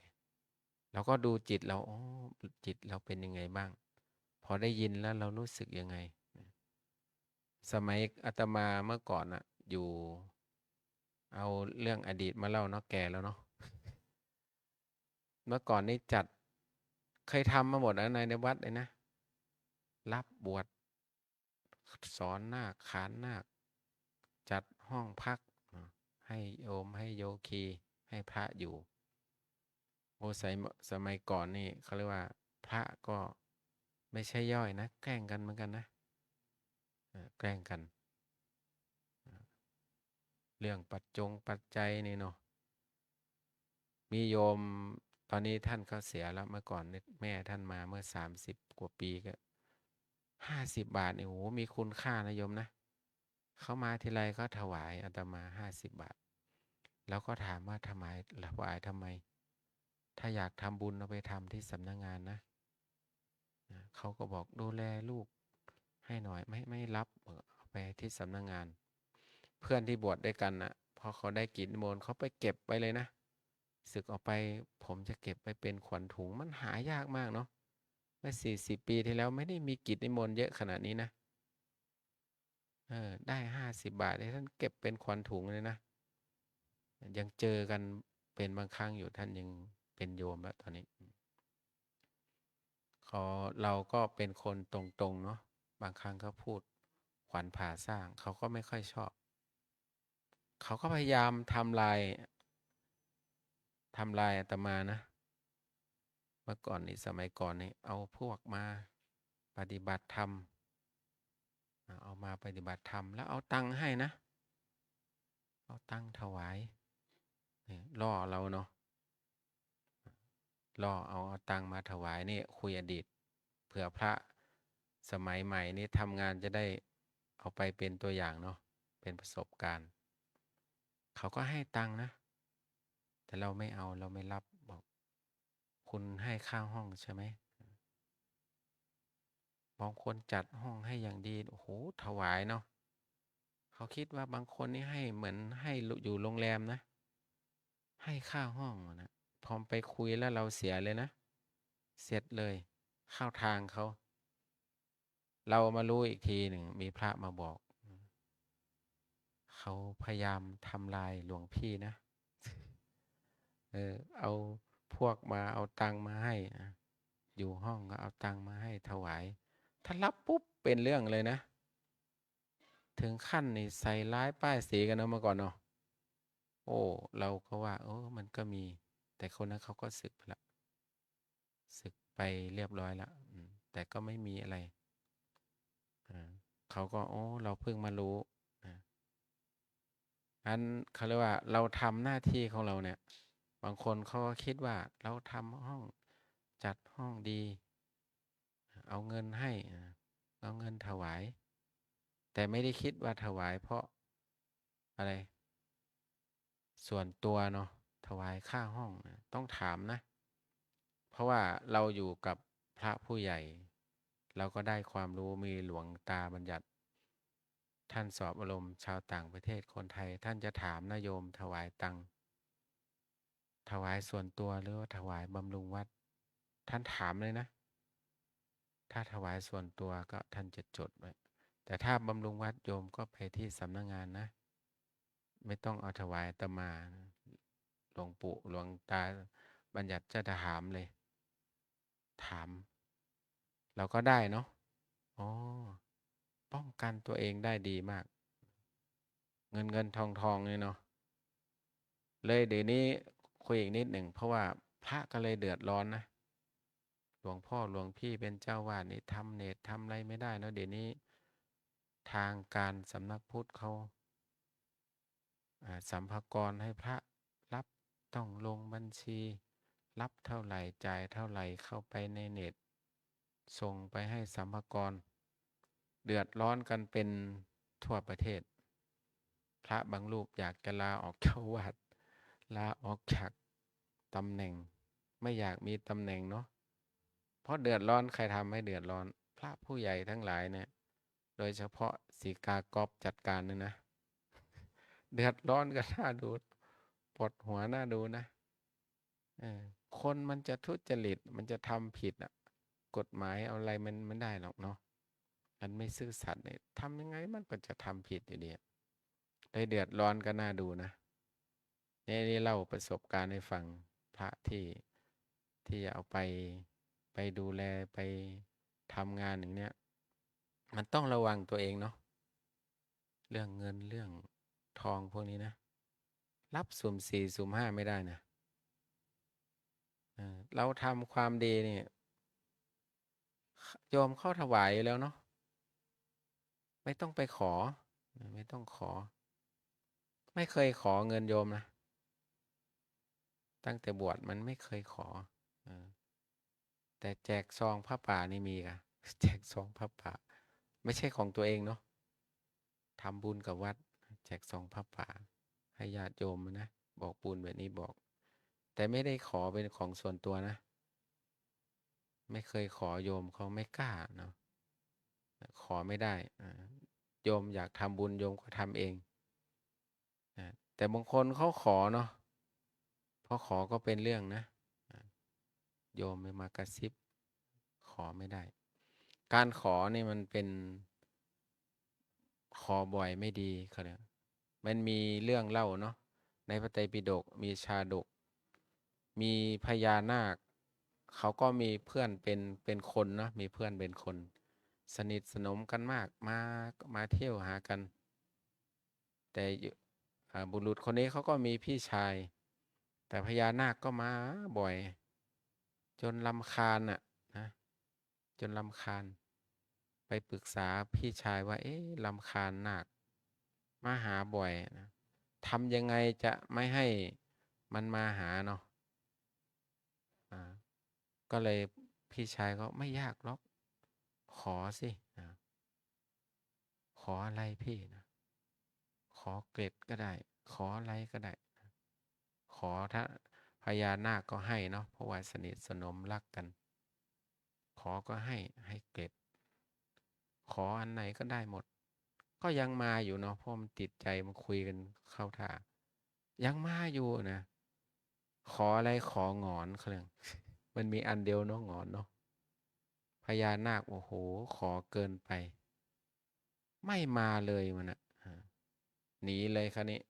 เราก็ดูจิตเราอ๋อจิตเราเป็นยังไงบ้างพอได้ยินแล้วเรารู้สึกยังไงสมัยอาตมาเมื่อก่อนอะอยู่เอาเรื่องอดีตมาเล่าเนาะแก่แล้วเนาะ เมื่อก่อนนี่จัดเคยทำมาหมดแล้วในวัดเลยนะ รับบวชสอนนาคขานนาคจัดห้องพักให้โยมให้โยคีให้พระอยู่โอ้สมัยก่อนนี่เขาเรียกว่าพระก็ไม่ใช่ย่อยนะแกล้งกันเหมือนกันนะแกล้งกันเรื่องปัจจัยนี่เนาะมีโยมตอนนี้ท่านก็เสียแล้วเมื่อก่อนแม่ท่านมาเมื่อ30 กว่าปีก็50 บาทนี่โอ้มีคุณค่านะโยมนะเขามาทีไรก็ถวายอาตมา50 บาทแล้วก็ถามว่าถวายทำไมถ้าอยากทำบุญเอาไปทำที่สำนักงานนะเขาก็บอกดูแลลูกให้หน่อยไม่รับเอาไปที่สำนักงานเพื่อนที่บวชด้วยกันน่ะพอเขาได้กิจนิมนต์เขาไปเก็บไปเลยนะศึกออกไปผมจะเก็บไปเป็นขวัญถุงมันหายากมากเนาะเมื่อ40 ปีที่แล้วไม่ได้มีกิจนิมนต์เยอะขนาดนี้นะได้50 บาทเลยท่านเก็บเป็นขวัญถุงเลยนะยังเจอกันเป็นบางครั้งอยู่ท่านยังเป็นโยมแล้วตอนนี้เราก็เป็นคนตรงๆเนาะบางครั้งเขาพูดขวัญผ่าสร้างเขาก็ไม่ค่อยชอบเขาก็พยายามทำลายอาตมานะเมื่อก่อนนี่สมัยก่อนนี่เอาพวกมาปฏิบัติธรรมเอามาปฏิบัติธรรมแล้วเอาตังค์ให้นะเอาตังค์ถวายล่อเราเนาะล่อเอาตังค์มาถวายนี่คุยอดีตเผื่อพระสมัยใหม่นี่ทำงานจะได้เอาไปเป็นตัวอย่างเนาะเป็นประสบการณ์เขาก็ให้ตังค์นะแต่เราไม่เอาเราไม่รับบอกคุณให้ค่าห้องใช่ไหมบางคนจัดห้องให้อย่างดีโอ้โหถวายเนาะเขาคิดว่าบางคนนี่ให้เหมือนให้อยู่โรงแรมนะให้ค่าห้องนะพอไปคุยแล้วเราเสียเลยนะเสร็จเลยเข้าทางเขาเรามารู้อีกทีหนึ่งมีพระมาบอกเขาพยายามทำลายหลวงพี่นะเอาพวกมาเอาตังค์มาให้อยู่ห้องก็เอาตังค์มาให้ถวายถ้ารับปุ๊บเป็นเรื่องเลยนะถึงขั้นนี่ใส่ร้ายป้ายสีกันนะเมื่อก่อนเนาะโอ้เราก็ว่ามันก็มีแต่คนนั้นเขาก็สึกไปละสึกไปเรียบร้อยแล้วแต่ก็ไม่มีอะไรเขาก็เราเพิ่งมารู้อันเขาเรียกว่าเราทำหน้าที่ของเราเนี่ยบางคนเขาก็คิดว่าเราทำห้องจัดห้องดีเอาเงินให้เอาเงินถวายแต่ไม่ได้คิดว่าถวายเพราะอะไรส่วนตัวเนาะถวายค่าห้องต้องถามนะเพราะว่าเราอยู่กับพระผู้ใหญ่เราก็ได้ความรู้มีหลวงตาบัญญัติท่านสอบอารมณ์ชาวต่างประเทศคนไทยท่านจะถามนะโยมถวายตังค์ถวายส่วนตัวหรือว่าถวายบำรุงวัดท่านถามเลยนะถ้าถวายส่วนตัวก็ท่านจะจดไว้แต่ถ้าบำรุงวัดโยมก็ไปที่สำนักงานนะไม่ต้องเอาถวายอาตมาหลวงปู่หลวงตาบัญญัติจะถามเลยถามเราก็ได้เนาะป้องกันตัวเองได้ดีมากเงินทองเนี่ยเนาะเลยเดี๋ยวนี้คุยอีกนิดหนึ่งเพราะว่าพระก็เลยเดือดร้อนนะหลวงพ่อหลวงพี่เป็นเจ้าวาดนี่ทำเนตทำอะไรไม่ได้เนาะเดี๋ยวนี้ทางการสำนักพุทธเขาสัมภากระให้พระรับต้องลงบัญชีรับเท่าไหร่จ่ายเท่าไหร่เข้าไปในเน็ตส่งไปให้สัมภากระเดือดร้อนกันเป็นทั่วประเทศพระบางรูปอยากจะลาออกเจ้าวาดลาออกจากตำแหน่งไม่อยากมีตำแหน่งเนาะเพราะเดือดร้อนใครทำให้เดือดร้อนพระผู้ใหญ่ทั้งหลายเนี่ยโดยเฉพาะสีกากอบจัดการนี่นะเดือดร้อนกันน่าดูปวดหัวน่าดูนะคนมันจะทุจริตมันจะทำผิดกฎหมายเอาอะไรมันไม่ได้หรอกเนาะมันไม่ซื่อสัตย์เนี่ยทำยังไงมันก็จะทำผิดอยู่ดีได้เดือดร้อนก็น่าดูนะนี่เล่าประสบการณ์ให้ฟังพระที่ ที่จะเอาไปดูแลไปทำงานอย่างเนี้ยมันต้องระวังตัวเองเนาะเรื่องเงินเรื่องทองพวกนี้นะรับสุ่มสี่สุ่มห้าไม่ได้นะเราทำความดีนี่โยมเข้าถวายอยู่แล้วเนาะไม่ต้องไปขอไม่ต้องขอไม่เคยขอเงินโยมนะตั้งแต่บวชมันไม่เคยขอแต่แจกซองผ้าป่านี่มีค่ะ แจกซองผ้าป่าไม่ใช่ของตัวเองเนาะทำบุญกับวัดแจกซองผ้าป่าให้ญาติโยมนะบอกบุญแบบนี้บอกแต่ไม่ได้ขอเป็นของส่วนตัวนะไม่เคยขอโยมเขาไม่กล้าเนาะขอไม่ได้โยมอยากทำบุญโยมก็ทำเองแต่บางคนเขาขอเนาะพอขอก็เป็นเรื่องนะโยมไม่มากระซิบขอไม่ได้การขอนี่มันเป็นขอบ่อยไม่ดีเขาเลยมันมีเรื่องเล่าเนาะในพระไตรปิฎกมีชาดกมีพญานาคเขาก็มีเพื่อนเป็นคนเนาะมีเพื่อนเป็นคนสนิทสนมกันมากมาเที่ยวหากันแต่บุรุษคนนี้เขาก็มีพี่ชายแต่พญานาคก็มาบ่อยจนรำคาญน่ะนะจนรำคาญไปปรึกษาพี่ชายว่าเอ๊ะรำคาญนาคมาหาบ่อยนะทำยังไงจะไม่ให้มันมาหาเนาะก็เลยพี่ชายก็ไม่ยากหรอกขอสิขออะไรพี่นะขอเกล็ดก็ได้ขออะไรก็ได้ขอถ้าพญานาคก็ให้เนาะเพราะว่าสนิทสนมรักกันขอก็ให้เกล็ดขออันไหนก็ได้หมดก็ยังมาอยู่เนาะเพราะมันติดใจมันคุยกันเข้าท่ายังมาอยู่นะขออะไรของหงอนเขาเลยมันมีอันเดียวเนาะหงอนเนาะพญานาคโอ้โหขอเกินไปไม่มาเลยมันอะหนีเลยคราวนี้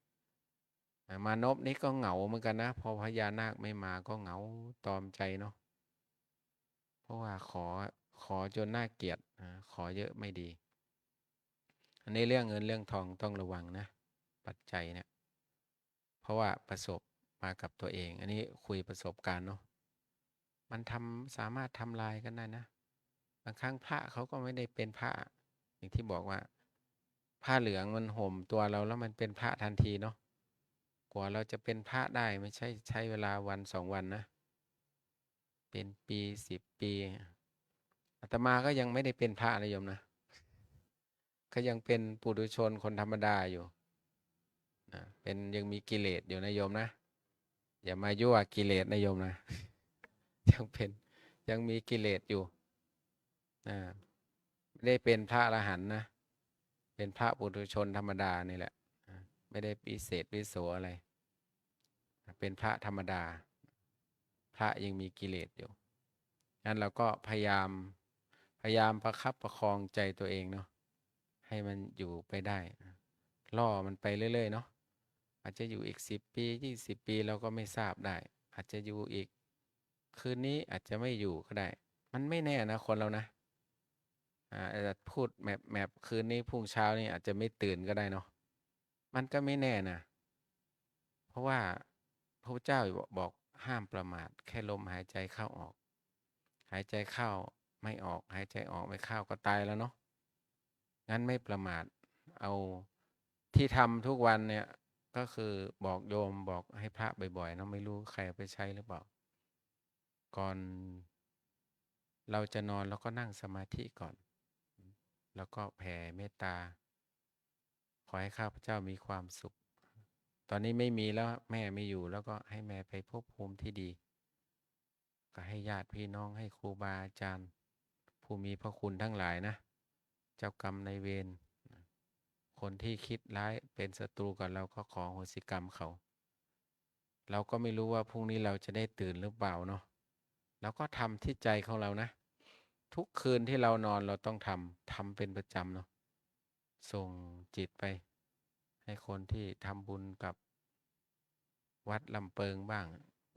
มานพนี่ก็เหงาเหมือนกันนะพอพญานาคไม่มาก็เหงาตอมใจเนาะเพราะว่าขอจนน่าเกลียดขอเยอะไม่ดีอันนี้เรื่องเงินเรื่องทองต้องระวังนะปัจจัยเนี่ยเพราะว่าประสบมากับตัวเองอันนี้คุยประสบการณ์เนาะมันสามารถทำลายกันได้นะบางครั้งพระเขาก็ไม่ได้เป็นพระอย่างที่บอกว่าผ้าเหลืองมันห่มตัวเราแล้วมันเป็นพระทันทีเนาะกว่าเราจะเป็นพระได้ไม่ใช่ใช้เวลาวัน2 วันนะเป็นปี10 ปีอาตมาก็ยังไม่ได้เป็นพระนะโยมนะก็ยังเป็นปุถุชนคนธรรมดาอยู่เป็นยังมีกิเลสอยู่นะโยมนะอย่ามายั่วกิเลสนะโยมนะ ยังมีกิเลสอยู่ไม่ได้เป็นพระอรหันต์นะเป็นพระปุถุชนธรรมดานี่แหละไม่ได้พิเศษวิโสอะไรเป็นพระธรรมดาพระยังมีกิเลสอยู่งั้นเราก็พยายามประคับประคองใจตัวเองเนาะให้มันอยู่ไปได้ล่อมันไปเรื่อยๆเนาะอาจจะอยู่อีก10 ปี20 ปีเราก็ไม่ทราบได้อาจจะอยู่อีกคืนนี้อาจจะไม่อยู่ก็ได้มันไม่แน่นะคนเรานะอาจจะพูดแมปคืนนี้พรุ่งเช้านี่อาจจะไม่ตื่นก็ได้เนาะมันก็ไม่แน่นะเพราะว่าพระพุทธเจ้าบอกห้ามประมาทแค่ลมหายใจเข้าออกหายใจเข้าไม่ออกหายใจออกไม่เข้าก็ตายแล้วเนาะงั้นไม่ประมาทเอาที่ทำทุกวันเนี่ยก็คือบอกโยมบอกให้พระบ่อยๆเนาะไม่รู้ใครเอาไปใช้หรือเปล่าก่อนเราจะนอนเราก็นั่งสมาธิก่อนแล้วก็แผ่เมตตาขอให้ข้าพเจ้ามีความสุขตอนนี้ไม่มีแล้วแม่ไม่อยู่แล้วก็ให้แม่ไปภพภูมิที่ดีก็ให้ญาติพี่น้องให้ครูบาอาจารย์ผู้มีพระคุณทั้งหลายนะเจ้ากรรมนายเวรคนที่คิดร้ายเป็นศัตรูกับเราก็ขอโหสิกรรมเขาเราก็ไม่รู้ว่าพรุ่งนี้เราจะได้ตื่นหรือเปล่าเนาะเราก็ทำที่ใจของเรานะทุกคืนที่เรานอนเราต้องทำเป็นประจำเนาะส่งจิตไปให้คนที่ทำบุญกับวัดลำเปิงบ้าง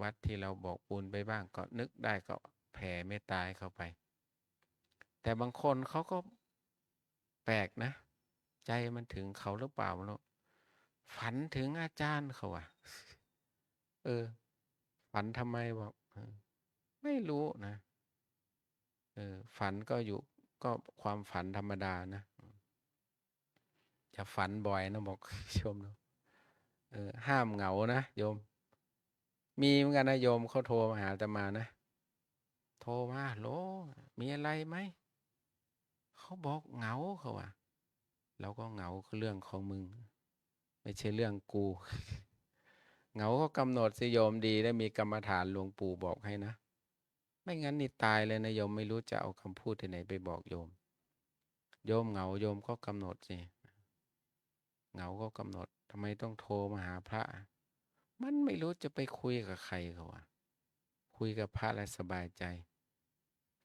วัดที่เราบอกบุญไปบ้างก็นึกได้ก็แผ่เมตตาให้เขาไป แต่บางคนเขาก็แปลกนะ ใจมันถึงเขาหรือเปล่าไม่รู้ฝันถึงอาจารย์เขาอะเออ ฝันทำไมบอกไม่รู้นะฝันก็อยู่ก็ความฝันธรรมดานะจะฝันบ่อยนะบอก โยมเนาะห้ามเหงานะโยม มีเหมือนกันนะโยมเขาโทรมาหาอาตมานะ โทรมาโหลมีอะไรไหม เขาบอกเหงาเขาว่าเราก็เหงาคือเรื่องของมึง ไม่ใช่เรื่องกู เหงาก็กำหนดสิโยมดีได้มีกรรมฐานหลวงปู่บอกให้นะ ไม่งั้นนี่ตายเลยนะโยมไม่รู้จะเอาคำพูดที่ไหนไปบอกโยม โยมเหงาโยมก็กำหนดสิเหงาก็กำหนดทำไมต้องโทรมาหาพระ มันไม่รู้จะไปคุยกับใครเขาว่าคุยกับพระแล้วสบายใจ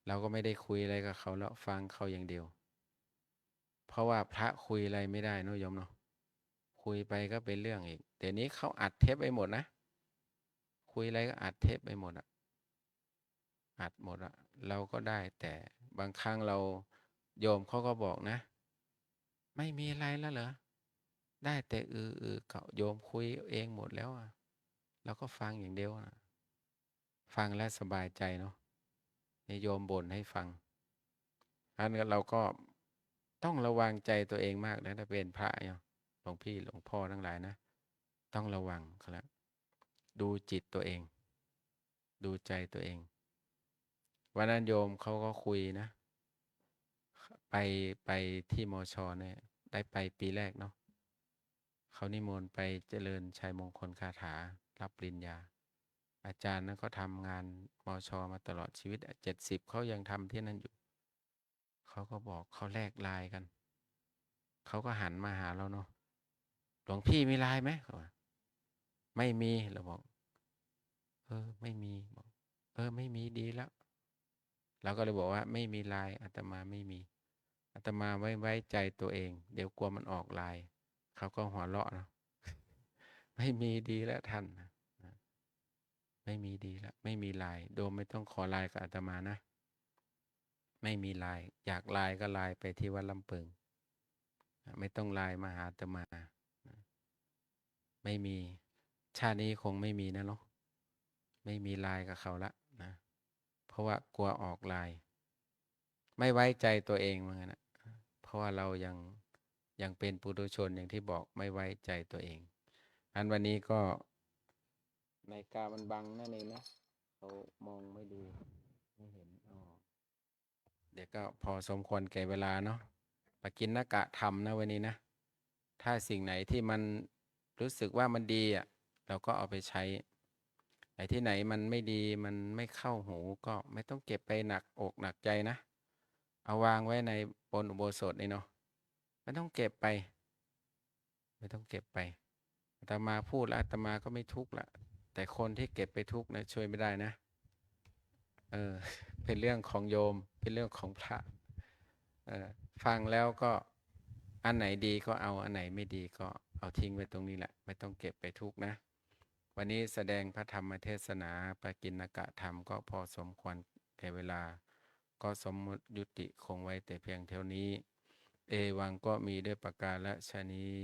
เราก็ไม่ได้คุยอะไรกับเขาแล้วฟังเขาอย่างเดียว เพราะว่าพระคุยอะไรไม่ได้เนอะโยมเนาะคุยไปก็เป็นเรื่องอีกเดี๋ยวนี้เขาอัดเทปไปหมดนะคุยอะไรก็อัดเทปไปหมดอะอัดหมดอะเราก็ได้แต่บางครั้งเราโยมเขาก็บอกนะ ไม่มีอะไรแล้วเหรอได้แต่เขาโยมคุยเองหมดแล้วอะเราก็ฟังอย่างเดียวนะฟังแล้วสบายใจเนาะให้โยมบ่นให้ฟังอันนั้นเราก็ต้องระวังใจตัวเองมากนะถ้าเป็นพระเนาะหลวงพี่หลวงพ่อทั้งหลายนะต้องระวังครับดูจิตตัวเองดูใจตัวเองวันนั้นโยมเขาก็คุยนะไปไปที่มชเนี่ยได้ไปปีแรกเนาะเขานิมนต์ไปเจริญชัยมงคลคาถารับปริญญาอาจารย์นั้นก็ทำงานมชมาตลอดชีวิต70เขายังทำที่นั่นอยู่เขาก็บอกเขาแลกไลน์กันเขาก็หันมาหาเราเนาะหลวงพี่มีไลน์ไหมเขาว่าไม่มีเราบอกไม่มีบอกไม่มีดีแล้วเราก็เลยบอกว่าไม่มีไลน์อาตมาไม่มีอาตมาไว้ใจตัวเองเดี๋ยวกลัวมันออกไลน์เขาก็หัวเราะเนาะ ไม่มีดีแล้วท่านไม่มีดีแล้วไม่มีไลน์โดมไม่ต้องขอไลน์กับอาตมานะไม่มีไลน์อยากไลน์ก็ไลน์ไปที่วัดลำเปิงไม่ต้องไลน์มาหาอาตมาไม่มีชาตินี้คงไม่มีนะเนาะไม่มีไลน์กับเขาละนะเพราะว่ากลัวออกไลน์ไม่ไว้ใจตัวเองเหมือนกันนะเพราะว่าเรายังเป็นปุถุชนอย่างที่บอกไม่ไว้ใจตัวเองอันวันนี้ก็ในกามันบังนั่นเองนะเขามองไม่ดูไม่เห็นเดี๋ยวก็พอสมควรแก่เวลาเนาะปกิณณกะธรรมนะวันนี้นะถ้าสิ่งไหนที่มันรู้สึกว่ามันดีอ่ะเราก็เอาไปใช้ไอ้ที่ไหนมันไม่ดีมันไม่เข้าหูก็ไม่ต้องเก็บไปหนักอกหนักใจนะเอาวางไว้ในปนอุโบสถนี่เนาะไม่ต้องเก็บไปไม่ต้องเก็บไปอาตมาพูดแล้วอาตมาก็ไม่ทุกข์ละแต่คนที่เก็บไปทุกข์นะช่วยไม่ได้นะเป็นเรื่องของโยมเป็นเรื่องของพระฟังแล้วก็อันไหนดีก็เอาอันไหนไม่ดีก็เอาทิ้งไว้ตรงนี้แหละไม่ต้องเก็บไปทุกข์นะวันนี้แสดงพระธรรมเทศนาปกิณกะธรรมก็พอสมควรแก่เวลาก็สมมุติยุติคงไว้แต่เพียงเท่านี้เอวังก็มีด้วยประกาศนี้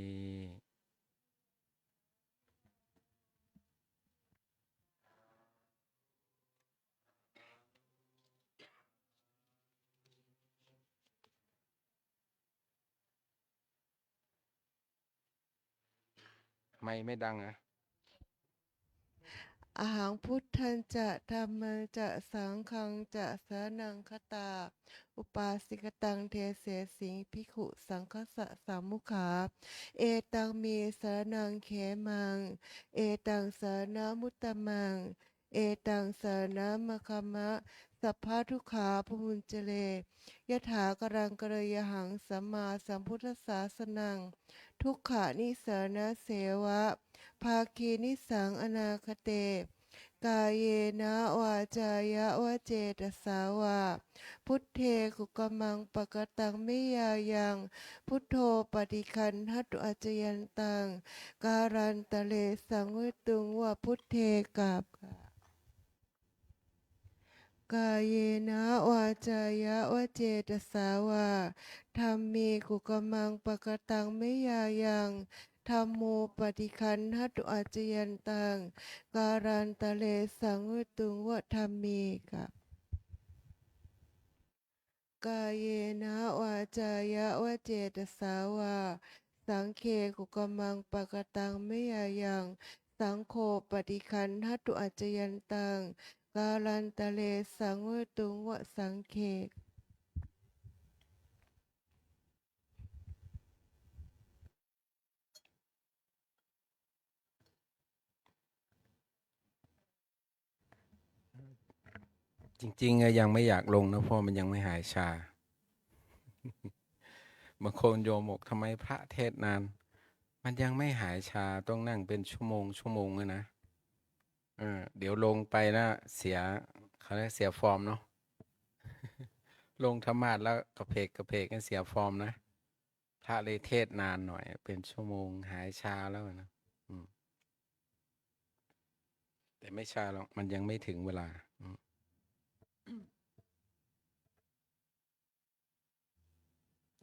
ไม่ดังอ่ะ อาหังพุทธังจะธัมมังจะสังฆังจะสรณังคตาอุปาสิกตังเทเสสิงภิกขุสังฆสะสามุขาเอตังเมสรณังเขมังเอตังสรณมุตตมังเอตังสรณมะคะมะสัพพะทุกขาภมุญเจเลยถากรังกระยหังสัมมาสัมพุทธศาสนังทุกขานิสรณเสวะภาคีนิสังอนาคเตกายเยนะวาจายะวเจตสาวาพุทเทกุกมังปะกตังมิยายังพุทโธปฏิคันหัตุอาจยันตังการันตะเลสังวิตุงวะพุทเทกับ กายเยนะวาจายะวเจตสาวาธัมเมกุกมังปะกตังไม่ยายังธัมโมปฏิคันหัตุอาจยันตังการันตะเลสังวิตุงวะธัมเมกะกายเยนะวาจายะวเจตสาวาสังเคกุกมังปะกตังไม่ยายังสังโฆปฏิคันหัตุอาจยันตังการันตะเลสังวิตุงวะสังเค จริงๆยังไม่อยากลงนะเพราะมันยังไม่หายชา บางคนโยมบอกทำไมพระเทศนาน มันยังไม่หายชาต้องนั่งเป็นชั่วโมงเลยนะเดี๋ยวลงไปนะเสียเขาเรียกเสียฟอร์มเนาะ ลงธรรมาสน์แล้วกระเพกกันเสียฟอร์มนะพระเลยเทศนานหน่อย เป็นชั่วโมงหายชาแล้วนะอืมแต่ไม่ชาหรอกมันยังไม่ถึงเวลา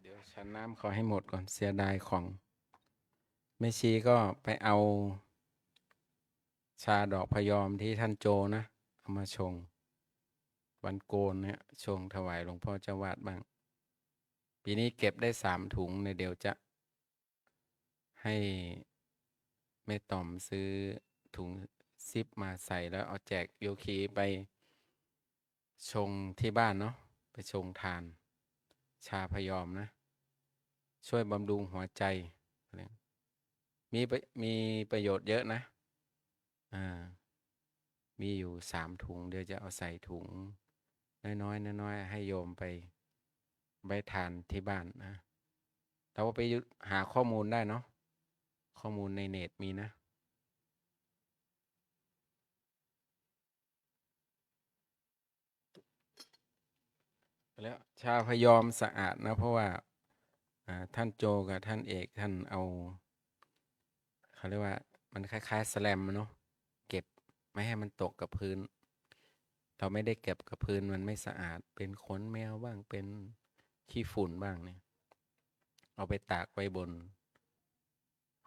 เดี๋ยวฉันน้ำขอให้หมดก่อนเสียดายของแม่ชีก็ไปเอาชาดอกพยอมที่ท่านโจนะเอามาชงวันโกนเนี่ยชงถวายหลวงพ่อเจ้าวาดบ้างปีนี้เก็บได้3 ถุงเนี่ยเดี๋ยวจะให้แม่ต่อมซื้อถุงซิปมาใส่แล้วเอาแจกโยคีไปชงที่บ้านเนาะไปชงทานชาพยอมนะช่วยบำรุงหัวใจมีประโยชน์เยอะนะมีอยู่3 ถุงเดี๋ยวจะเอาใส่ถุงน้อยให้โยมไปทานที่บ้านนะเราไปหาข้อมูลได้เนาะข้อมูลในเน็ตมีนะแล้วชาพยอมสะอาดนะเพราะว่าท่านโจกับท่านเอกท่านเอาเขาเรียกว่ามันคล้ายๆแสลมเนาะเก็บไม่ให้มันตกกับพื้นเราไม่ได้เก็บกับพื้นมันไม่สะอาดเป็นขนแมวบ้างเป็นขี้ฝุ่นบ้างเนี่ยเอาไปตากไว้บน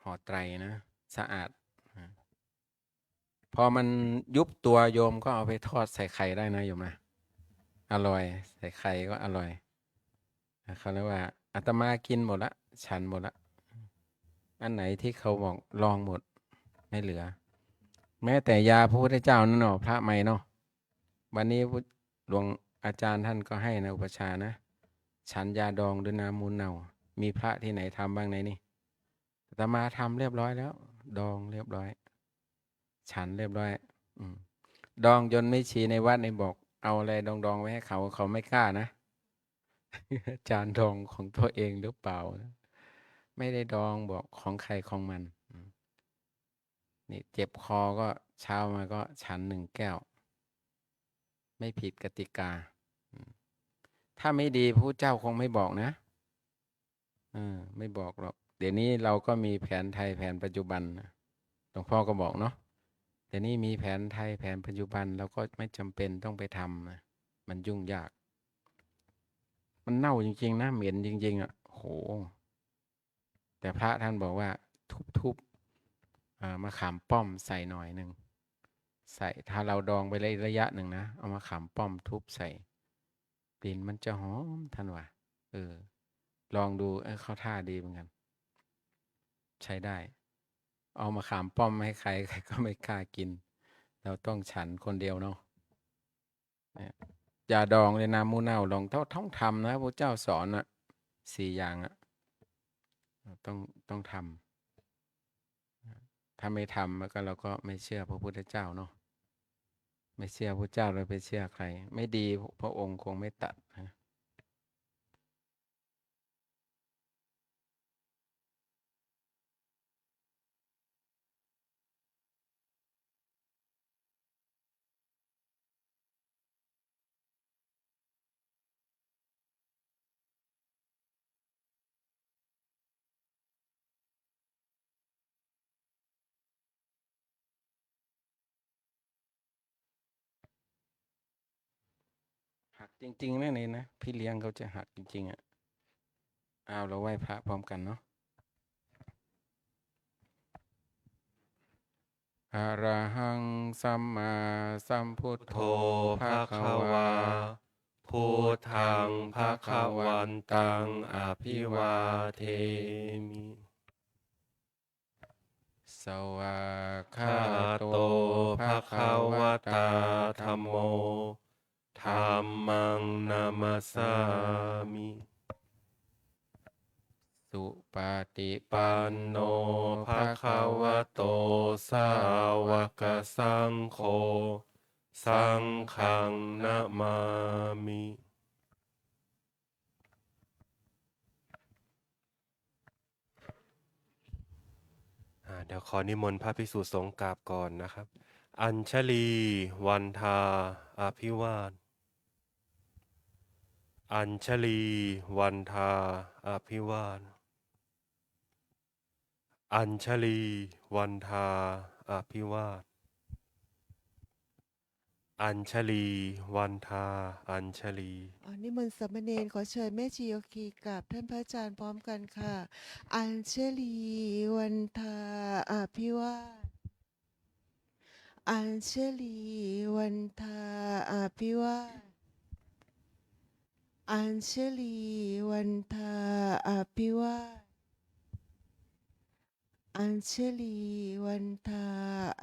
ห่อไตรนะสะอาดพอมันยุบตัวโยมก็เอาไปทอดใส่ไข่ได้นะโยมนะอร่อยใส่ไข่ก็อร่อยเขาเรียกว่าอาตมากินหมดละฉันหมดละอันไหนที่เขาบอกลองหมดไม่เหลือแม้แต่ยาพระพุทธเจ้านั่นเนาะพระใหม่เนาะวันนี้หลวงอาจารย์ท่านก็ให้นะอุปชานะฉันยาดองด้วยน้ำมูลเน่ามีพระที่ไหนทำบ้างในนี่อาตมาทำเรียบร้อยแล้วดองเรียบร้อยฉันเรียบร้อยดองจนไม่ชีในวัดในบอกเอาอะไรดองไว้ให้เขาไม่กล้านะ จานดองของตัวเองหรือเปล่านะไม่ได้ดองบอกของใครของมันนี่เจ็บคอก็เช้ามาก็ฉัน1 แก้วไม่ผิดกติกาถ้าไม่ดีพระเจ้าคงไม่บอกนะไม่บอกหรอกเดี๋ยวนี้เราก็มีแผนไทยแผนปัจจุบันหลวงพ่อก็บอกเนาะเดี๋ยวนี้มีแผนไทยแผนปัจจุบันเราก็ไม่จำเป็นต้องไปทำนะมันยุ่งยากมันเน่าจริงๆนะเหม็นจริงๆโหแต่พระท่านบอกว่าทุบมะขามป้อมใส่หน่อยหนึ่งใส่ถ้าเราดองไประยะหนึ่งนะเอามะขามป้อมทุบใส่กลิ่นมันจะหอมท่านว่าลองดูเข้าท่าดีเหมือนกันใช้ได้เอามะขามป้อมให้ใครก็ไม่กล้ากินเราต้องฉันคนเดียวเนาะอย่าดองเลยน้ำมูเน่าลองต้องทำนะพระเจ้าสอน4 อย่างต้องทำถ้าไม่ทำก็เราก็ไม่เชื่อพระพุทธเจ้าเนาะไม่เชื่อพระเจ้าเราไปเชื่อใครไม่ดีพระองค์คงไม่ตัดนะ จริงๆนะนี่นะพี่เลี้ยงเขาจะหักจริงๆอ่ะเอาเราไหว้พระพร้อมกันเนาะอะระหังสัมมาสัมพุท โธ โธ ภะ ภะ คะ คะ วาว า พุทธังภะคะวันตังอภิวาเทมิ สวากขา คา โต โต ภะ ภะ คะ คะ ว ว ตา ตา ธั ธั ม ม โม โมธัมมังนามัสสามิ สุปาติปั ปั น น โน โน ภะ ภะ คะ คะ ว วะ โต โต สา สาว ว ว ก ก สังโฆ สังฆังนะมามิ เดี๋ยวขอนิมนต์พระภิกษุสงฆ์กราบก่อนนะครับ อัญชลี วันทา อภิวาท อัญชลี วันทา อภิวาท อัญชลี วันทา อภิวาท อัญชลี วันทา อัญชลี นิมนต์สามเณรขอเชิญแม่ชีโยคีกับท่านพระอาจารย์พร้อมกันค่ะ อัญเชลีวันทาอภิวาทอัญเชลีวันทาอภิวาทอัญเชลีวันทาอภิวาทอัญเชลีวันทา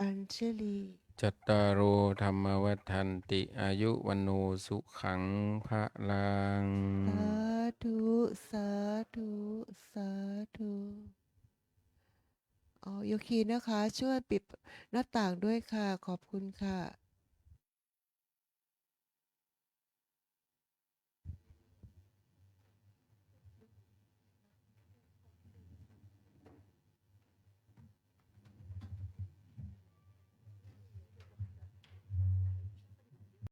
อัญเชลี จัตตารโอธรรมวัฏันติอายุวันโนสุขังพระลัง สาธุสาธุสาธุโยคีนะคะช่วยปิดหน้าต่างด้วยค่ะขอบคุณค่ะ